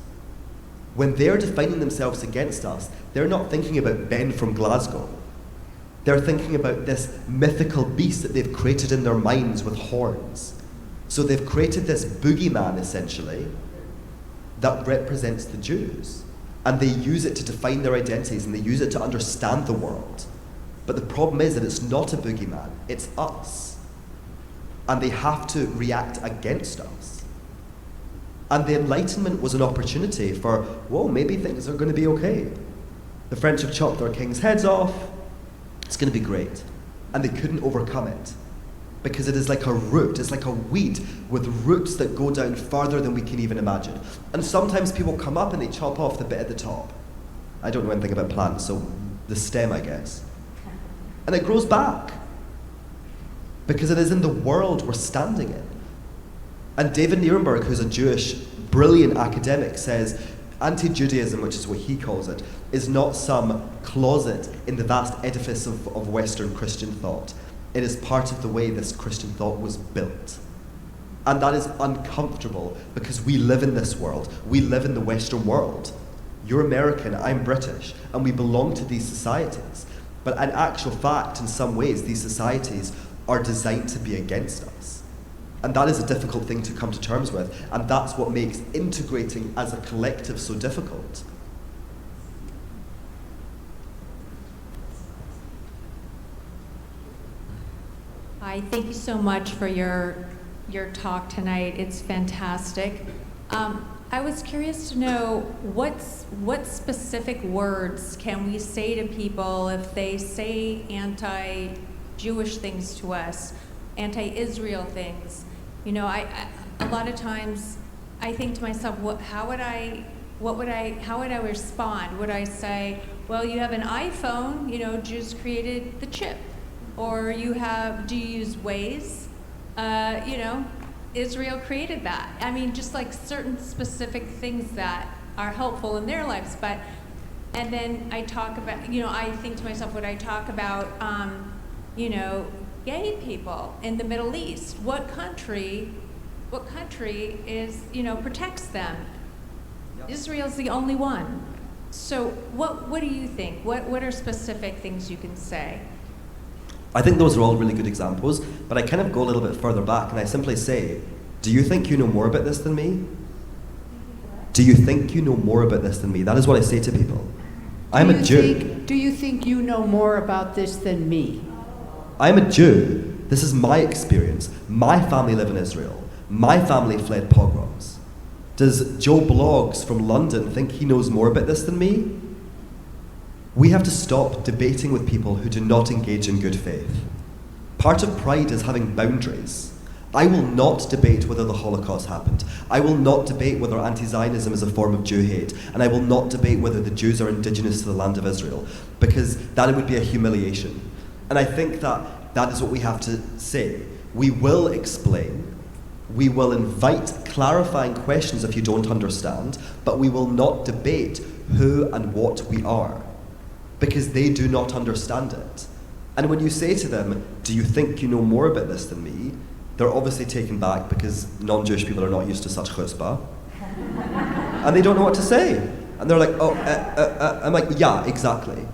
When they're defining themselves against us, they're not thinking about Ben from Glasgow. They're thinking about this mythical beast that they've created in their minds with horns. So they've created this boogeyman, essentially, that represents the Jews. And they use it to define their identities, and they use it to understand the world. But the problem is that it's not a boogeyman, it's us. And they have to react against us. And the Enlightenment was an opportunity for, whoa, maybe things are going to be okay. The French have chopped their kings' heads off, it's going to be great. And they couldn't overcome it. Because it is like a root, it's like a weed with roots that go down further than we can even imagine. And sometimes people come up and they chop off the bit at the top. I don't know anything about plants, so the stem, I guess. And it grows back. Because it is in the world we're standing in. And David Nierenberg, who's a Jewish, brilliant academic, says anti-Judaism, which is what he calls it, is not some closet in the vast edifice of Western Christian thought. It is part of the way this Christian thought was built. And that is uncomfortable because we live in this world. We live in the Western world. You're American, I'm British, and we belong to these societies. But in actual fact, in some ways, these societies are designed to be against us. And that is a difficult thing to come to terms with. And that's what makes integrating as a collective so difficult. Hi, thank you so much for your talk tonight. It's fantastic. I was curious to know what specific words can we say to people if they say anti-Jewish things to us, anti-Israel things. You know, I a lot of times I think to myself, how would I respond? Would I say, well, you have an iPhone, you know, Jews created the chip. Or do you use Waze? You know, Israel created that. I mean, just like certain specific things that are helpful in their lives. And then I talk about, you know, I think to myself, would I talk about, you know, gay people in the Middle East? What country is, you know, protects them? Yep. Israel's the only one. So what do you think? What are specific things you can say? I think those are all really good examples, but I kind of go a little bit further back and I simply say, do you think you know more about this than me? Do you think you know more about this than me? That is what I say to people. I'm a Jew. Do you think you know more about this than me? I'm a Jew. This is my experience. My family live in Israel. My family fled pogroms. Does Joe Bloggs from London think he knows more about this than me? We have to stop debating with people who do not engage in good faith. Part of pride is having boundaries. I will not debate whether the Holocaust happened. I will not debate whether anti-Zionism is a form of Jew hate. And I will not debate whether the Jews are indigenous to the land of Israel, because that would be a humiliation. And I think that is what we have to say. We will explain. We will invite clarifying questions if you don't understand, but we will not debate who and what we are, because they do not understand it. And when you say to them, do you think you know more about this than me? They're obviously taken back because non-Jewish people are not used to such chutzpah. And they don't know what to say. And they're like, I'm like, yeah, exactly.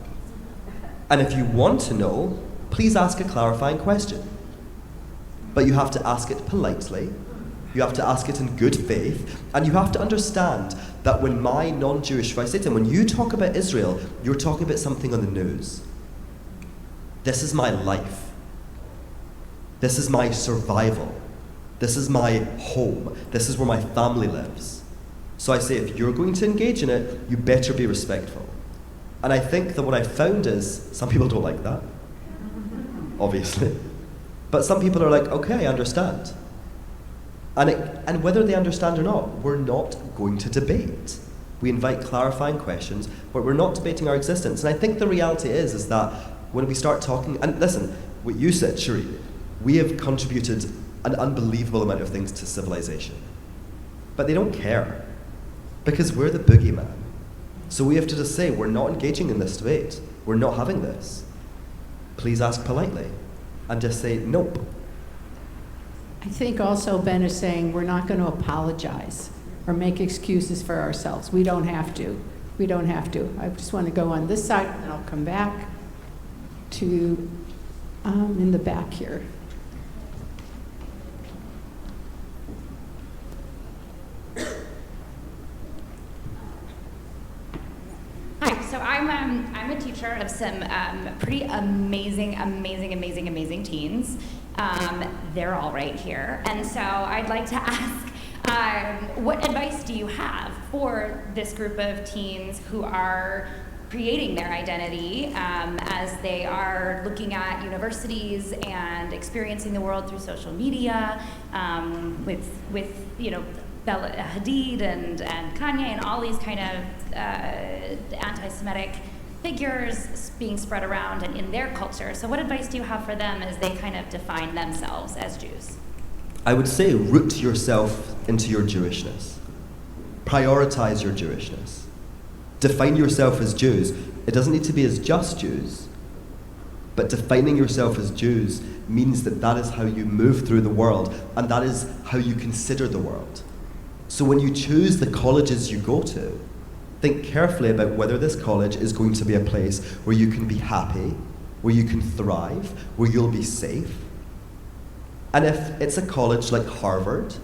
And if you want to know, please ask a clarifying question. But you have to ask it politely, you have to ask it in good faith, and you have to understand that when my non-Jewish, if I say to them, when you talk about Israel, you're talking about something on the news. This is my life. This is my survival. This is my home. This is where my family lives. So I say, if you're going to engage in it, you better be respectful. And I think that what I found is, some people don't like that, obviously. But some people are like, okay, I understand. And whether they understand or not, we're not going to debate. We invite clarifying questions, but we're not debating our existence. And I think the reality is that when we start talking, and listen, what you said, Cherie, we have contributed an unbelievable amount of things to civilization. But they don't care, because we're the boogeyman. So we have to just say, we're not engaging in this debate. We're not having this. Please ask politely. And just say, nope. I think also Ben is saying we're not going to apologize or make excuses for ourselves. We don't have to. We don't have to. I just want to go on this side, and I'll come back to in the back here. Hi, so I'm a teacher of some pretty amazing teens. They're all right here. And so I'd like to ask, what advice do you have for this group of teens who are creating their identity as they are looking at universities and experiencing the world through social media with Bella Hadid and Kanye and all these kind of anti-Semitic figures being spread around and in their culture. So what advice do you have for them as they kind of define themselves as Jews? I would say root yourself into your Jewishness. Prioritize your Jewishness. Define yourself as Jews. It doesn't need to be as just Jews, but defining yourself as Jews means that that is how you move through the world, and that is how you consider the world. So when you choose the colleges you go to, think carefully about whether this college is going to be a place where you can be happy, where you can thrive, where you'll be safe. And if it's a college like Harvard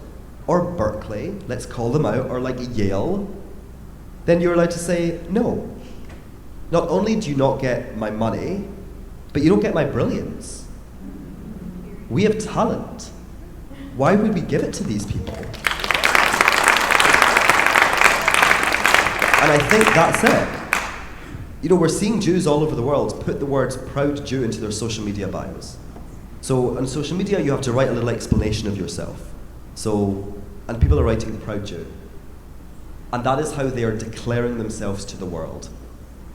or Berkeley, let's call them out, or like Yale, then you're allowed to say, no. Not only do you not get my money, but you don't get my brilliance. We have talent. Why would we give it to these people? And I think that's it. We're seeing Jews all over the world put the words proud Jew into their social media bios. So on social media, you have to write a little explanation of yourself. And people are writing proud Jew. And that is how they are declaring themselves to the world.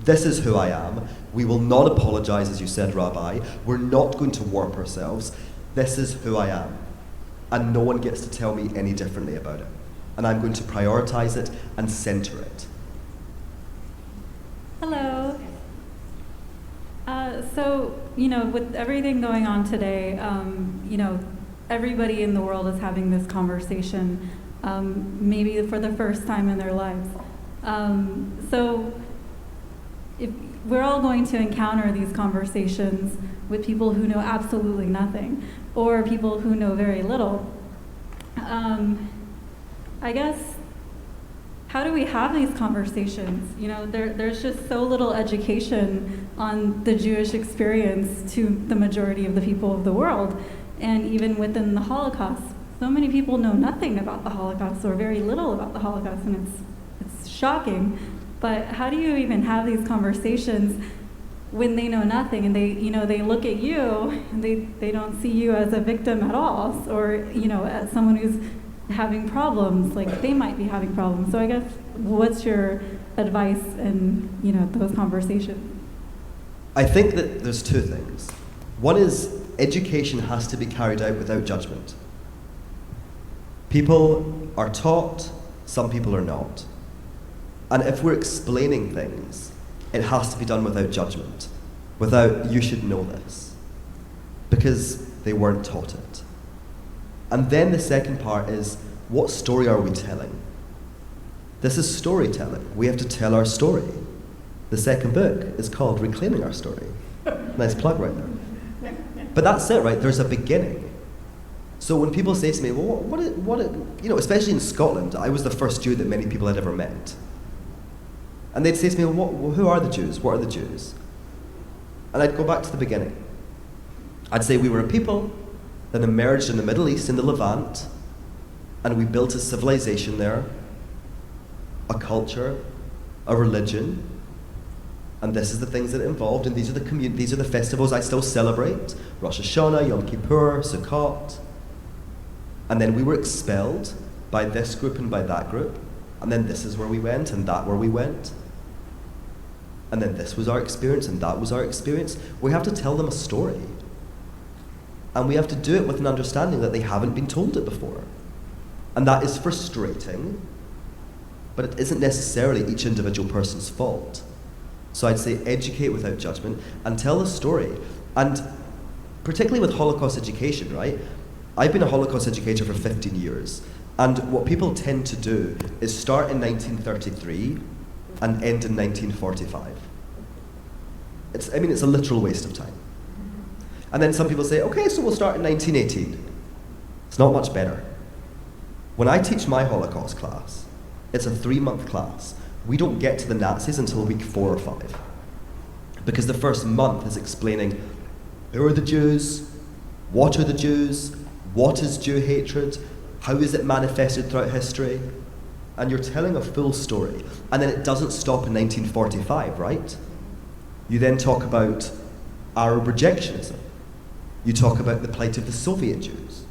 This is who I am. We will not apologize, as you said, Rabbi. We're not going to warp ourselves. This is who I am. And no one gets to tell me any differently about it. And I'm going to prioritize it and center it. Hello. With everything going on today, everybody in the world is having this conversation, maybe for the first time in their lives. If we're all going to encounter these conversations with people who know absolutely nothing, or people who know very little. I guess, how do we have these conversations? There's just so little education on the Jewish experience to the majority of the people of the world. And even within the Holocaust, so many people know nothing about the Holocaust, or very little about the Holocaust, and it's shocking. But how do you even have these conversations when they know nothing, and they look at you and they don't see you as a victim at all, or as someone who's having problems, like they might be having problems. So I guess, what's your advice in those conversations? I think that there's two things. One is education has to be carried out without judgment. People are taught, some people are not. And if we're explaining things, it has to be done without judgment, without you should know this, because they weren't taught it. And then the second part is, what story are we telling? This is storytelling. We have to tell our story. The second book is called Reclaiming Our Story. Nice plug right there. But that's it, right? There's a beginning. So when people say to me, well, especially in Scotland, I was the first Jew that many people had ever met. And they'd say to me, well, who are the Jews? What are the Jews? And I'd go back to the beginning. I'd say we were a people that emerged in the Middle East, in the Levant, and we built a civilization there, a culture, a religion, and this is the things that it involved, and these are the festivals I still celebrate: Rosh Hashanah, Yom Kippur, Sukkot. And then we were expelled by this group and by that group, and then this is where we went, and that where we went. And then this was our experience, and that was our experience. We have to tell them a story. And we have to do it with an understanding that they haven't been told it before. And that is frustrating, but it isn't necessarily each individual person's fault. So I'd say educate without judgment and tell the story. And particularly with Holocaust education, right? I've been a Holocaust educator for 15 years. And what people tend to do is start in 1933 and end in 1945. It's a literal waste of time. And then some people say, okay, so we'll start in 1918. It's not much better. When I teach my Holocaust class, it's a 3-month class. We don't get to the Nazis until week 4 or 5. Because the first month is explaining who are the Jews, what are the Jews, what is Jew hatred, how is it manifested throughout history, and you're telling a full story. And then it doesn't stop in 1945, right? You then talk about Arab rejectionism. You talk about the plight of the Soviet Jews.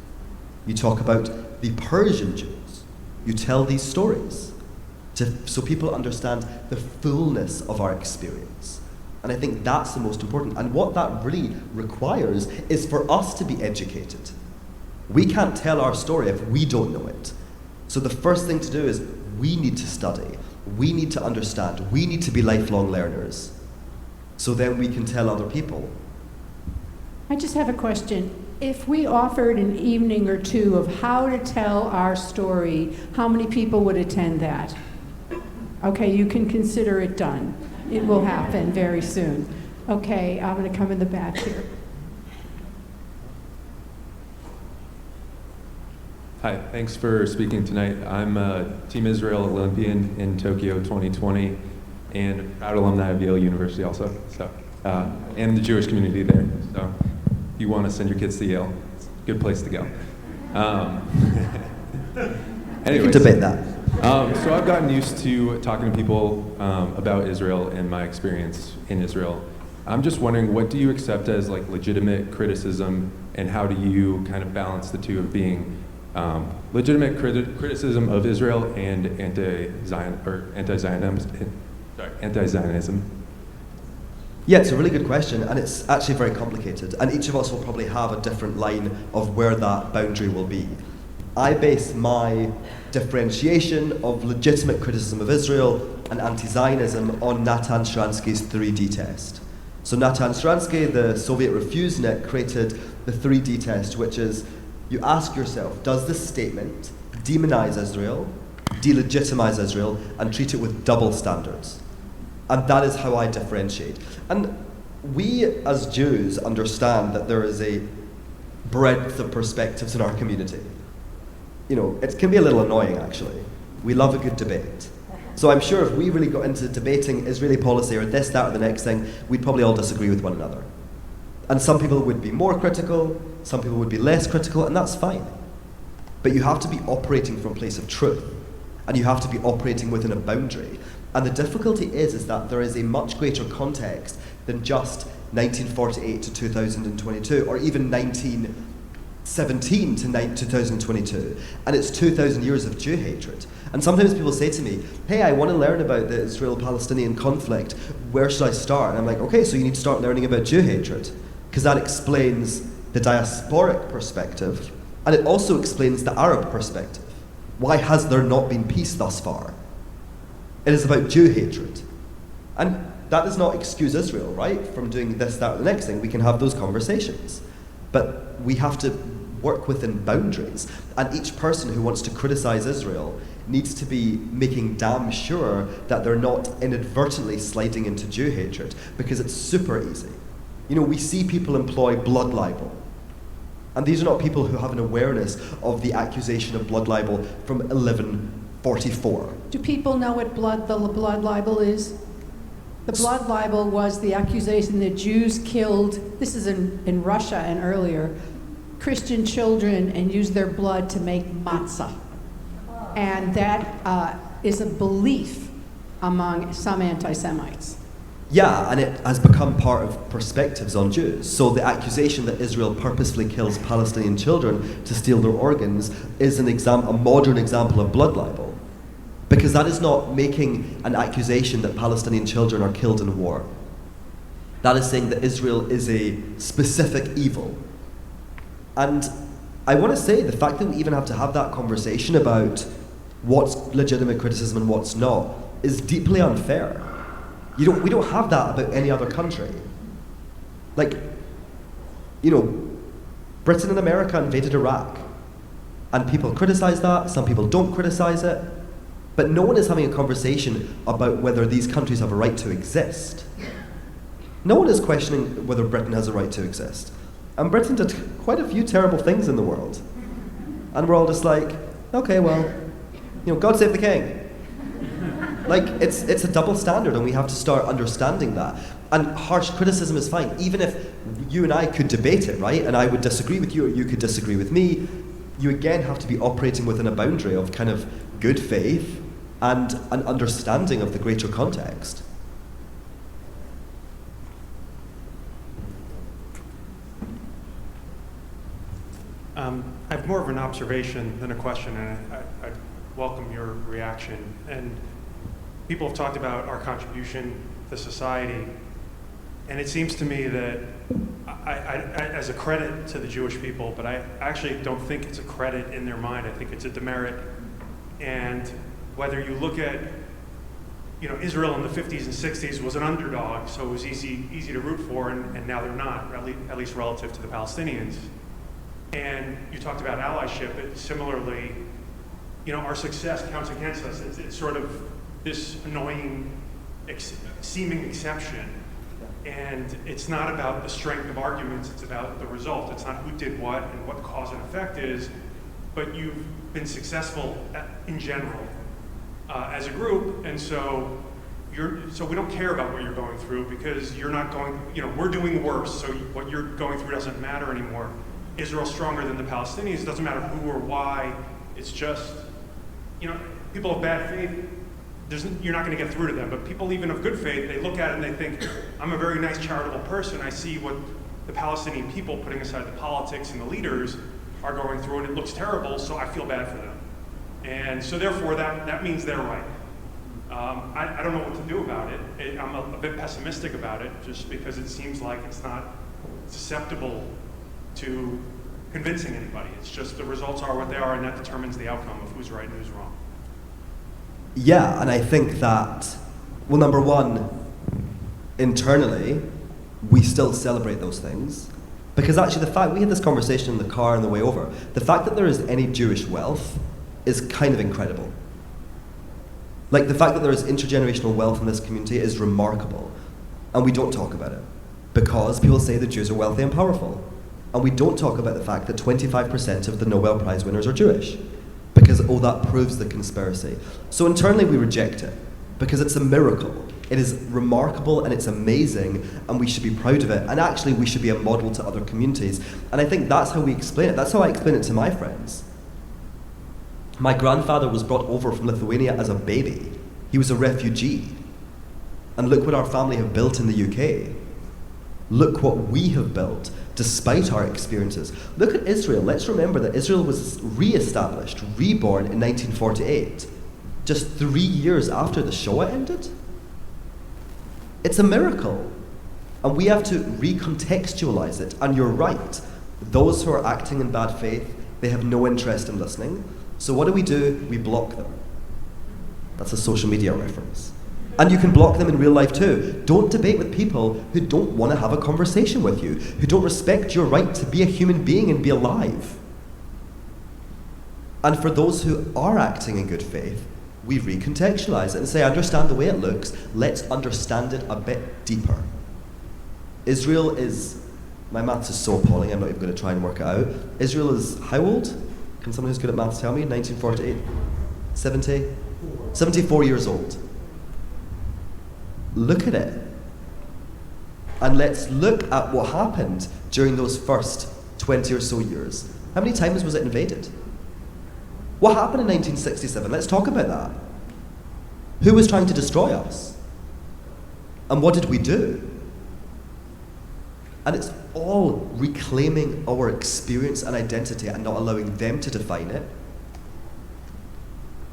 You talk about the Persian Jews. You tell these stories so people understand the fullness of our experience. And I think that's the most important. And what that really requires is for us to be educated. We can't tell our story if we don't know it. So the first thing to do is we need to study. We need to understand. We need to be lifelong learners. So then we can tell other people. I just have a question. If we offered an evening or two of how to tell our story, how many people would attend that? Okay, you can consider it done. It will happen very soon. Okay, I'm going to come in the back here. Hi, thanks for speaking tonight. I'm a Team Israel Olympian in Tokyo 2020 and proud alumni of Yale University also, so, and the Jewish community there. So if you want to send your kids to Yale, it's a good place to go. You can debate that. So I've gotten used to talking to people about Israel and my experience in Israel. I'm just wondering, what do you accept as like legitimate criticism, and how do you kind of balance the two of being legitimate criticism of Israel and anti-Zionism? Yeah, it's a really good question, and it's actually very complicated. And each of us will probably have a different line of where that boundary will be. I base my differentiation of legitimate criticism of Israel and anti-Zionism on Natan Sharansky's 3D test. So Natan Sharansky, the Soviet refusenik, created the 3D test, which is you ask yourself, does this statement demonize Israel, delegitimize Israel, and treat it with double standards? And that is how I differentiate. And we as Jews understand that there is a breadth of perspectives in our community. You know, it can be a little annoying actually. We love a good debate. So I'm sure if we really got into debating Israeli policy or this, that, or the next thing, we'd probably all disagree with one another. And some people would be more critical, some people would be less critical, and that's fine. But you have to be operating from a place of truth, and you have to be operating within a boundary. And the difficulty is that there is a much greater context than just 1948 to 2022, or even 1917 to 2022. And it's 2,000 years of Jew hatred. And sometimes people say to me, hey, I want to learn about the Israel-Palestinian conflict. Where should I start? And I'm like, okay, so you need to start learning about Jew hatred, because that explains the diasporic perspective, and it also explains the Arab perspective. Why has there not been peace thus far? It is about Jew hatred. And that does not excuse Israel, right, from doing this, that, or the next thing. We can have those conversations. But we have to work within boundaries. And each person who wants to criticize Israel needs to be making damn sure that they're not inadvertently sliding into Jew hatred, because it's super easy. You know, we see people employ blood libel. And these are not people who have an awareness of the accusation of blood libel from 1144. Do people know what the blood libel is? The blood libel was the accusation that Jews killed, this is in Russia and earlier, Christian children and used their blood to make matzah. And that is a belief among some anti-Semites. Yeah, and it has become part of perspectives on Jews. So the accusation that Israel purposefully kills Palestinian children to steal their organs is a modern example of blood libel. Because that is not making an accusation that Palestinian children are killed in war. That is saying that Israel is a specific evil. And I want to say the fact that we even have to have that conversation about what's legitimate criticism and what's not is deeply unfair. We don't have that about any other country. Like, you know, Britain and America invaded Iraq. And people criticize that, some people don't criticize it. But no one is having a conversation about whether these countries have a right to exist. No one is questioning whether Britain has a right to exist. And Britain did quite a few terrible things in the world. And we're all just like, okay, well, you know, God save the king. Like, it's a double standard, and we have to start understanding that. And harsh criticism is fine, even if you and I could debate it, right? And I would disagree with you, or you could disagree with me. You again have to be operating within a boundary of kind of good faith and an understanding of the greater context. I have more of an observation than a question, and I welcome your reaction. And people have talked about our contribution to society, and it seems to me that I as a credit to the Jewish people, but I actually don't think it's a credit in their mind. I think it's a demerit. And whether you look at, you know, Israel in the 50s and 60s was an underdog, so it was easy to root for, and now they're not, at least relative to the Palestinians. And you talked about allyship. Similarly, you know, our success counts against us. It's sort of this annoying seeming exception. And it's not about the strength of arguments, it's about the result. It's not who did what and what cause and effect is, but you've been successful in general as a group, and so we don't care about what you're going through, because you're not going, you know, we're doing worse, so what you're going through doesn't matter anymore. Israel's stronger than the Palestinians, it doesn't matter who or why, it's just, you know, people of bad faith, you're not going to get through to them, but people even of good faith, they look at it and they think, I'm a very nice charitable person, I see what the Palestinian people, putting aside the politics and the leaders, are going through, and it looks terrible, so I feel bad for them. And so therefore that means they're right. I don't know what to do about it. I'm a bit pessimistic about it, just because it seems like it's not susceptible to convincing anybody. It's just the results are what they are, and that determines the outcome of who's right and who's wrong. Yeah, and I think that, well, number one, internally, we still celebrate those things. Because actually the fact, we had this conversation in the car on the way over, the fact that there is any Jewish wealth is kind of incredible. Like, the fact that there is intergenerational wealth in this community is remarkable. And we don't talk about it. Because people say the Jews are wealthy and powerful. And we don't talk about the fact that 25% of the Nobel Prize winners are Jewish. Because, oh, that proves the conspiracy. So internally we reject it. Because it's a miracle. It is remarkable and it's amazing, and we should be proud of it. And actually we should be a model to other communities. And I think that's how we explain it. That's how I explain it to my friends. My grandfather was brought over from Lithuania as a baby. He was a refugee. And look what our family have built in the UK. Look what we have built, despite our experiences. Look at Israel. Let's remember that Israel was re-established, reborn in 1948, just 3 years after the Shoah ended. It's a miracle. And we have to recontextualize it. And you're right. Those who are acting in bad faith, they have no interest in listening. So what do? We block them. That's a social media reference. And you can block them in real life too. Don't debate with people who don't want to have a conversation with you, who don't respect your right to be a human being and be alive. And for those who are acting in good faith, we recontextualize it and say, I understand the way it looks, let's understand it a bit deeper. Israel is, my maths is so appalling, I'm not even going to try and work it out. Israel is how old? Can someone who's good at maths tell me? 1948? 70? 74 years old. Look at it. And let's look at what happened during those first 20 or so years. How many times was it invaded? What happened in 1967? Let's talk about that. Who was trying to destroy us? And what did we do? And it's all reclaiming our experience and identity and not allowing them to define it.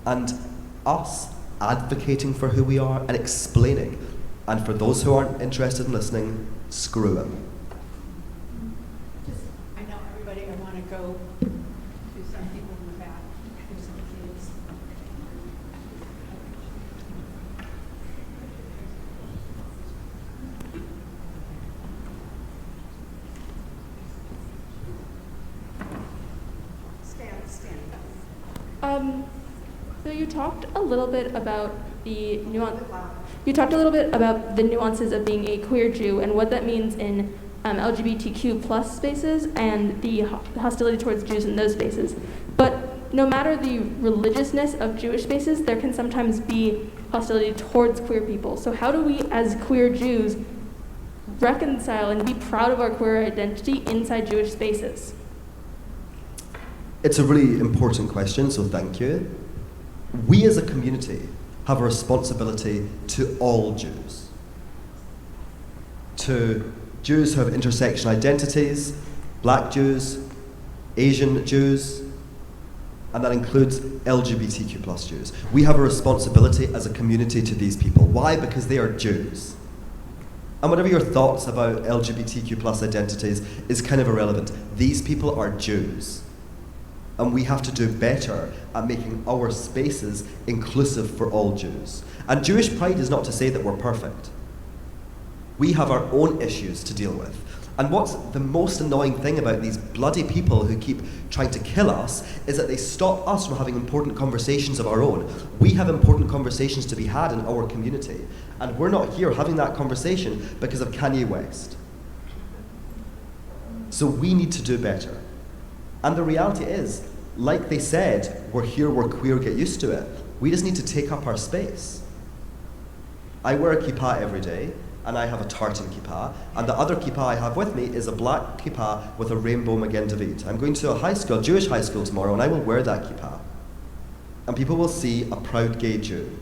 And us advocating for who we are and explaining. And for those who aren't interested in listening, screw them. I know everybody, I want to go to some people in the back, to some kids. Stand. So you talked a little bit about the nuance. You talked a little bit about the nuances of being a queer Jew and what that means in LGBTQ plus spaces and the hostility towards Jews in those spaces. But no matter the religiousness of Jewish spaces, there can sometimes be hostility towards queer people. So how do we, as queer Jews, reconcile and be proud of our queer identity inside Jewish spaces? It's a really important question, so thank you. We as a community have a responsibility to all Jews. To Jews who have intersection identities, black Jews, Asian Jews, and that includes LGBTQ plus Jews. We have a responsibility as a community to these people. Why? Because they are Jews. And whatever your thoughts about LGBTQ plus identities is kind of irrelevant. These people are Jews. And we have to do better at making our spaces inclusive for all Jews. And Jewish pride is not to say that we're perfect. We have our own issues to deal with. And what's the most annoying thing about these bloody people who keep trying to kill us is that they stop us from having important conversations of our own. We have important conversations to be had in our community. And we're not here having that conversation because of Kanye West. So we need to do better. And the reality is, like they said, we're here, we're queer, get used to it. We just need to take up our space. I wear a kippah every day, and I have a tartan kippah, and the other kippah I have with me is a black kippah with a rainbow Magen David. I'm going to a high school, Jewish high school tomorrow, and I will wear that kippah. And people will see a proud gay Jew.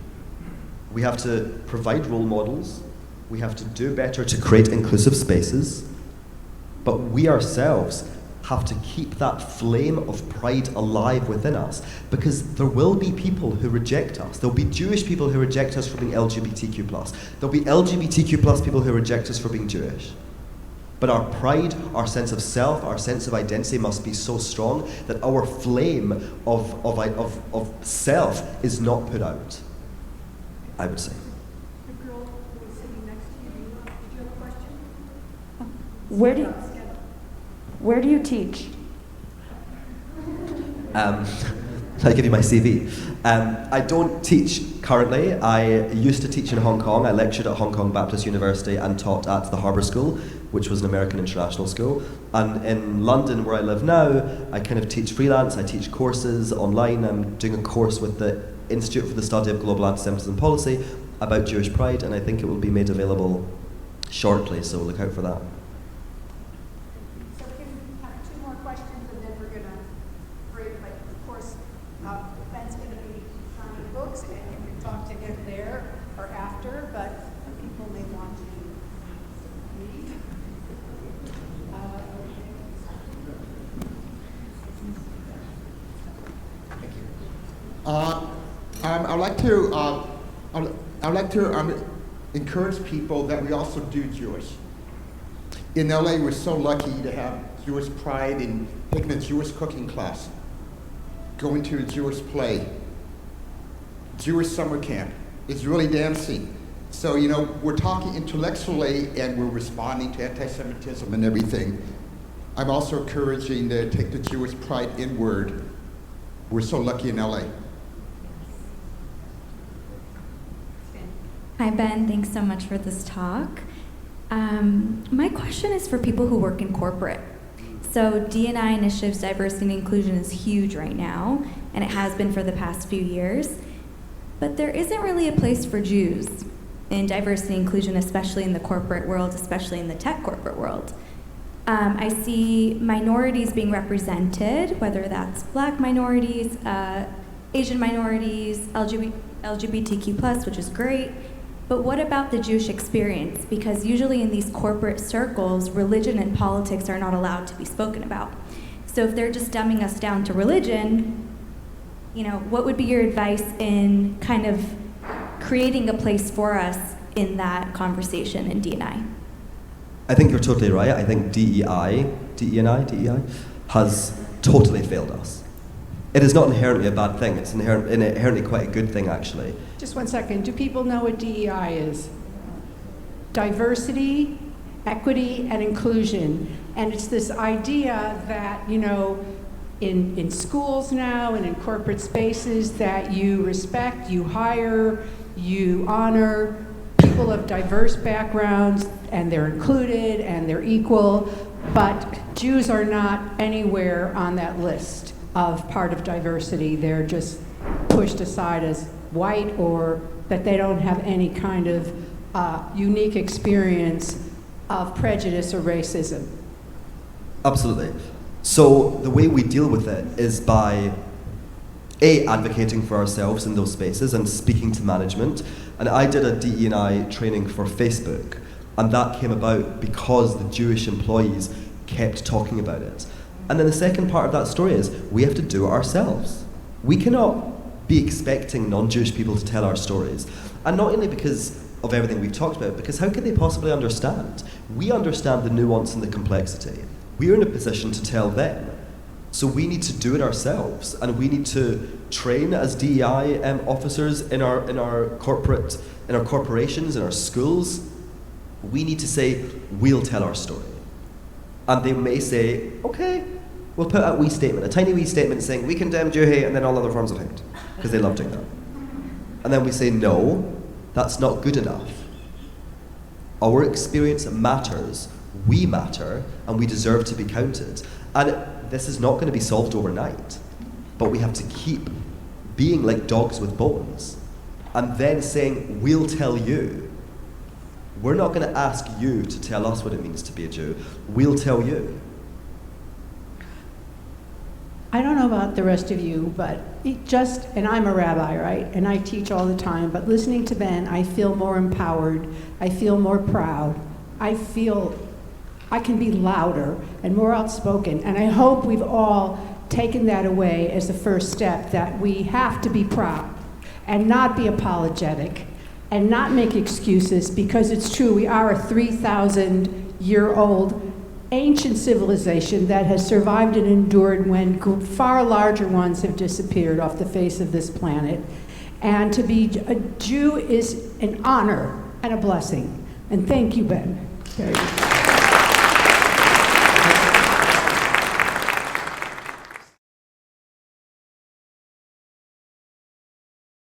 We have to provide role models, we have to do better to create inclusive spaces, but we ourselves have to keep that flame of pride alive within us, because there will be people who reject us. There'll be Jewish people who reject us for being LGBTQ+. There'll be LGBTQ+ people who reject us for being Jewish. But our pride, our sense of self, our sense of identity must be so strong that our flame of self is not put out, I would say. The girl who was sitting next to you, did you have a question? Where do you teach? I'll give you my CV. I don't teach currently. I used to teach in Hong Kong. I lectured at Hong Kong Baptist University and taught at the Harbour School, which was an American international school. And in London, where I live now, I kind of teach freelance. I teach courses online. I'm doing a course with the Institute for the Study of Global Antisemitism Policy about Jewish pride, and I think it will be made available shortly, so look out for that. I'd like to encourage people that we also do Jewish. In LA, we're so lucky to have Jewish pride and taking a Jewish cooking class. going to a Jewish play, Jewish summer camp. It's really dancing. So, you know, we're talking intellectually and we're responding to anti-Semitism and everything. I'm also encouraging to take the Jewish pride inward. We're so lucky in LA. Hi, Ben. Thanks so much for this talk. My question is for people who work in corporate. So D&I initiatives, diversity and inclusion is huge right now, and it has been for the past few years. But there isn't really a place for Jews in diversity and inclusion, especially in the corporate world, especially in the tech corporate world. I see minorities being represented, whether that's Black minorities, Asian minorities, LGBTQ+, which is great. But what about the Jewish experience? Because usually in these corporate circles, religion and politics are not allowed to be spoken about. So if they're just dumbing us down to religion, you know, what would be your advice in kind of creating a place for us in that conversation in D&I? I think you're totally right. I think DEI has totally failed us. It is not inherently a bad thing. It's inherently quite a good thing, actually. Just 1 second. Do people know what DEI is? Diversity, equity, and inclusion. And it's this idea that, you know, in schools now and in corporate spaces that you respect, you hire, you honor people of diverse backgrounds, and they're included and they're equal, but Jews are not anywhere on that list of part of diversity. They're just pushed aside as white, or that they don't have any kind of unique experience of prejudice or racism. Absolutely. So the way we deal with it is by advocating for ourselves in those spaces and speaking to management. And I did a DE&I training for Facebook, and that came about because the Jewish employees kept talking about it. And then the second part of that story is we have to do it ourselves. We cannot be expecting non-Jewish people to tell our stories. And not only because of everything we've talked about, because how could they possibly understand? We understand the nuance and the complexity. We're in a position to tell them. So we need to do it ourselves, and we need to train as DEI officers in our corporations, in our schools. We need to say, we'll tell our story. And they may say, okay, we'll put out a wee statement, a tiny wee statement saying, we condemn Jew hate and then all other forms of hate, because they love doing that. And then we say, no, that's not good enough. Our experience matters, we matter, and we deserve to be counted. And this is not going to be solved overnight, but we have to keep being like dogs with bones, and then saying, we'll tell you. We're not going to ask you to tell us what it means to be a Jew. We'll tell you. I don't know about the rest of you, but and I'm a rabbi, right? And I teach all the time, but listening to Ben, I feel more empowered. I feel more proud. I feel I can be louder and more outspoken. And I hope we've all taken that away as the first step, that we have to be proud and not be apologetic and not make excuses, because it's true, we are a 3,000-year-old ancient civilization that has survived and endured when far larger ones have disappeared off the face of this planet. And to be a Jew is an honor and a blessing. And thank you, Ben. Very good.